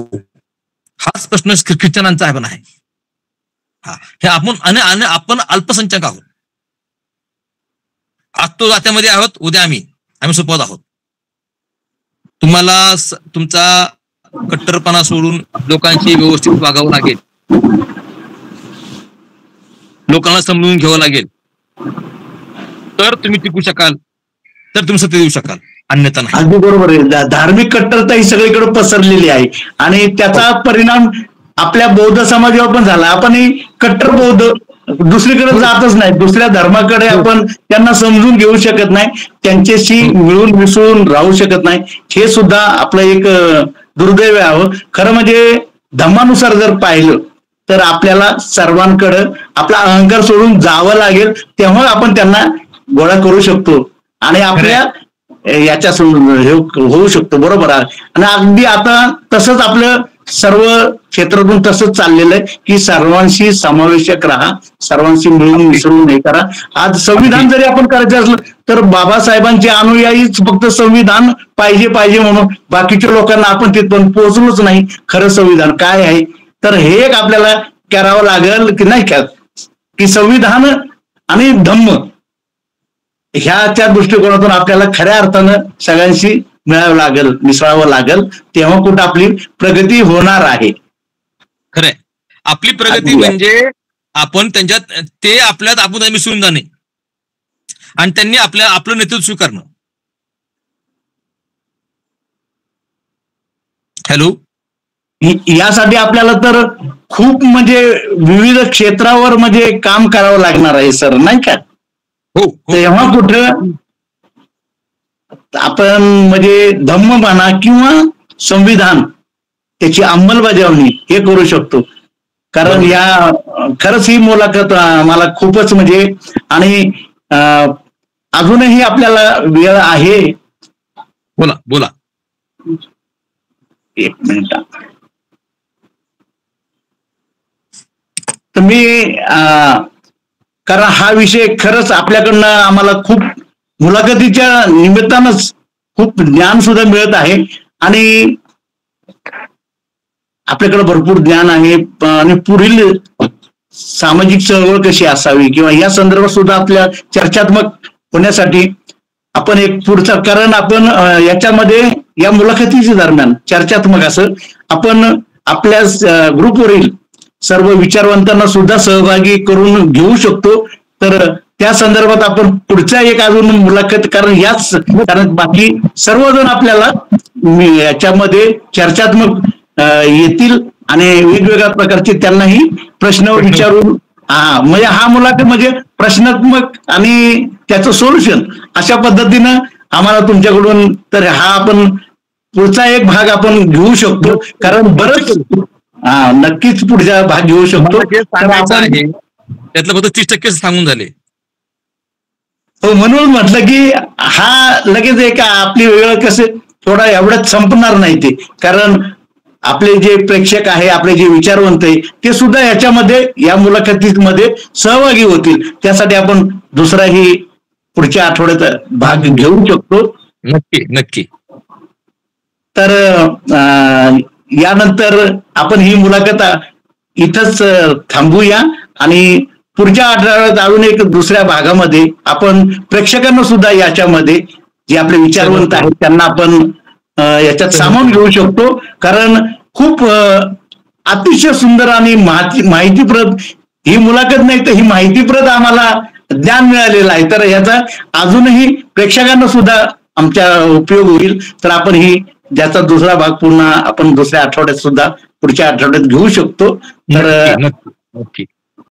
हाच प्रश्न ख्रिश्चनांचा आहे पण आहे. हा, हे आपण आपण अल्पसंख्याक आहोत. आज तो जात्यामध्ये आहोत, उद्या आम्ही सोपवत आहोत. तुम्हाला तुमचा कट्टरपणा सोडून लोकांशी व्यवस्थित वागावं लागेल, लोकांना समजून घ्यावं लागेल, तर तुम्ही टिकू शकाल, तर तुम्ही सत्य देऊ शकाल, अन्यथा नाही. अगदी बरोबर आहे. धार्मिक कट्टरता ही सगळीकडे पसरलेली आहे आणि त्याचा परिणाम आपल्या बौद्ध समाजावर पण झाला. आपणही कट्टर बौद्ध दुसरीकडे जातच नाही, दुसऱ्या धर्माकडे आपण त्यांना समजून घेऊ शकत नाही, त्यांच्याशी मिळून मिसळून राहू शकत नाही. हे सुद्धा आपलं एक दुर्दैव आहे. खरं म्हणजे धम्मानुसार जर पाहिलं तर आपल्याला सर्वांकडं आपला अहंकार सोडून जावं लागेल, तेव्हा आपण त्यांना गोळा करू शकतो आणि आपल्या याच्या होऊ शकतो. बरोबर आहे. आणि अगदी आता तसंच आपलं सर्व क्षेत्रातून तसंच चाललेलं आहे की सर्वांशी समावेशक राहा, सर्वांशी मिळून मिसळून हे करा. आज संविधान जरी आपण करायचं असलं तर बाबासाहेबांचे अनुयायीच फक्त संविधान पाहिजे म्हणून बाकीच्या लोकांना आपण तिथपर्यंत पोहोचलोच नाही. खरं संविधान काय आहे, तर हे एक आपल्याला करावं लागेल की नाही का, की संविधान आणि धम्म ह्याच्या दृष्टिकोनातून आपल्याला खऱ्या अर्थानं सगळ्यांशी मिळावं लागेल, मिसळावं लागेल, तेव्हा कुठं आपली प्रगती होणार आहे. खरंय. आपली प्रगती म्हणजे आपण त्यांच्यात, ते आपल्यात आपण मिसळून जाणे. आणि त्यांनी आपलं नेतृत्व स्वीकारणं. हॅलो, यासाठी आपल्याला तर खूप म्हणजे विविध क्षेत्रावर म्हणजे काम करावं लागणार आहे सर, नाही का? हो. तेव्हा कुठं आपण म्हणजे धम्म म्हणा किंवा संविधान त्याची अंमलबजावणी हे करू शकतो. कारण या खरंच ही मुलाखत मला खूपच म्हणजे, आणि अजूनही आपल्याला वेळ आहे. बोला बोला. एक मिनिट. तर मी कारण हा विषय खरंच आपल्याकडनं आम्हाला खूप मुलाखतीच्या निमित्तानंच खूप ज्ञान सुद्धा मिळत आहे, आणि आपल्याकडे भरपूर ज्ञान आहे. आणि पुढील सामाजिक चळवळ कशी असावी किंवा या संदर्भात सुद्धा आपल्या चर्चात्मक होण्यासाठी आपण एक पुढचा, कारण आपण याच्यामध्ये या मुलाखतीच्या दरम्यान चर्चात्मक असं आपण आपल्या ग्रुपवरील सर्व विचारवंतांना सुद्धा सहभागी करून घेऊ शकतो. तर त्या संदर्भात आपण पुढच्या एक अजून मुलाखत, कारण बाकी सर्वजण आपल्याला याच्यामध्ये चर्चात्मक येतील आणि वेगवेगळ्या प्रकारचे त्यांनाही प्रश्न विचारून म्हणजे हा मुलाखत म्हणजे प्रश्नात्मक आणि त्याचं सोल्युशन अशा पद्धतीनं आम्हाला तुमच्याकडून, तर हा आपण पुढचा एक भाग आपण घेऊ शकतो. कारण बरंच नक्कीच पुढचा भाग घेऊ शकतो. त्यातलं फक्त 30% सांगून झाले. हो, म्हणून म्हटलं की हा लगेच एक आपली वेळ कसं थोडा एवढ्यात संपणार नाही ते, कारण आपले जे प्रेक्षक आहे, आपले जे विचारवंत आहे ते सुद्धा याच्यामध्ये या मुलाखतीमध्ये सहभागी होतील. त्यासाठी आपण दुसराही पुढच्या आठवड्यात भाग घेऊ शकतो. नक्की नक्की. तर यानंतर आपण ही मुलाखत इथंच थांबूया आणि पुढच्या आठवड्यात अजून एक दुसऱ्या भागामध्ये आपण प्रेक्षकांना सुद्धा याच्यामध्ये जे आपले विचारवंत आहेत त्यांना आपण याच्यात सामावून घेऊ शकतो. कारण खूप अतिशय सुंदर आणि माहितीप्रद ही मुलाखत नाही तर ही माहितीप्रद आम्हाला ज्ञान मिळालेलं आहे. तर याचा अजूनही प्रेक्षकांना सुद्धा आमच्या उपयोग होईल. तर आपण ही ज्याचा दुसरा भाग पुन्हा आपण दुसऱ्या आठवड्यात सुद्धा पुढच्या आठवड्यात घेऊ शकतो. तर नक्की.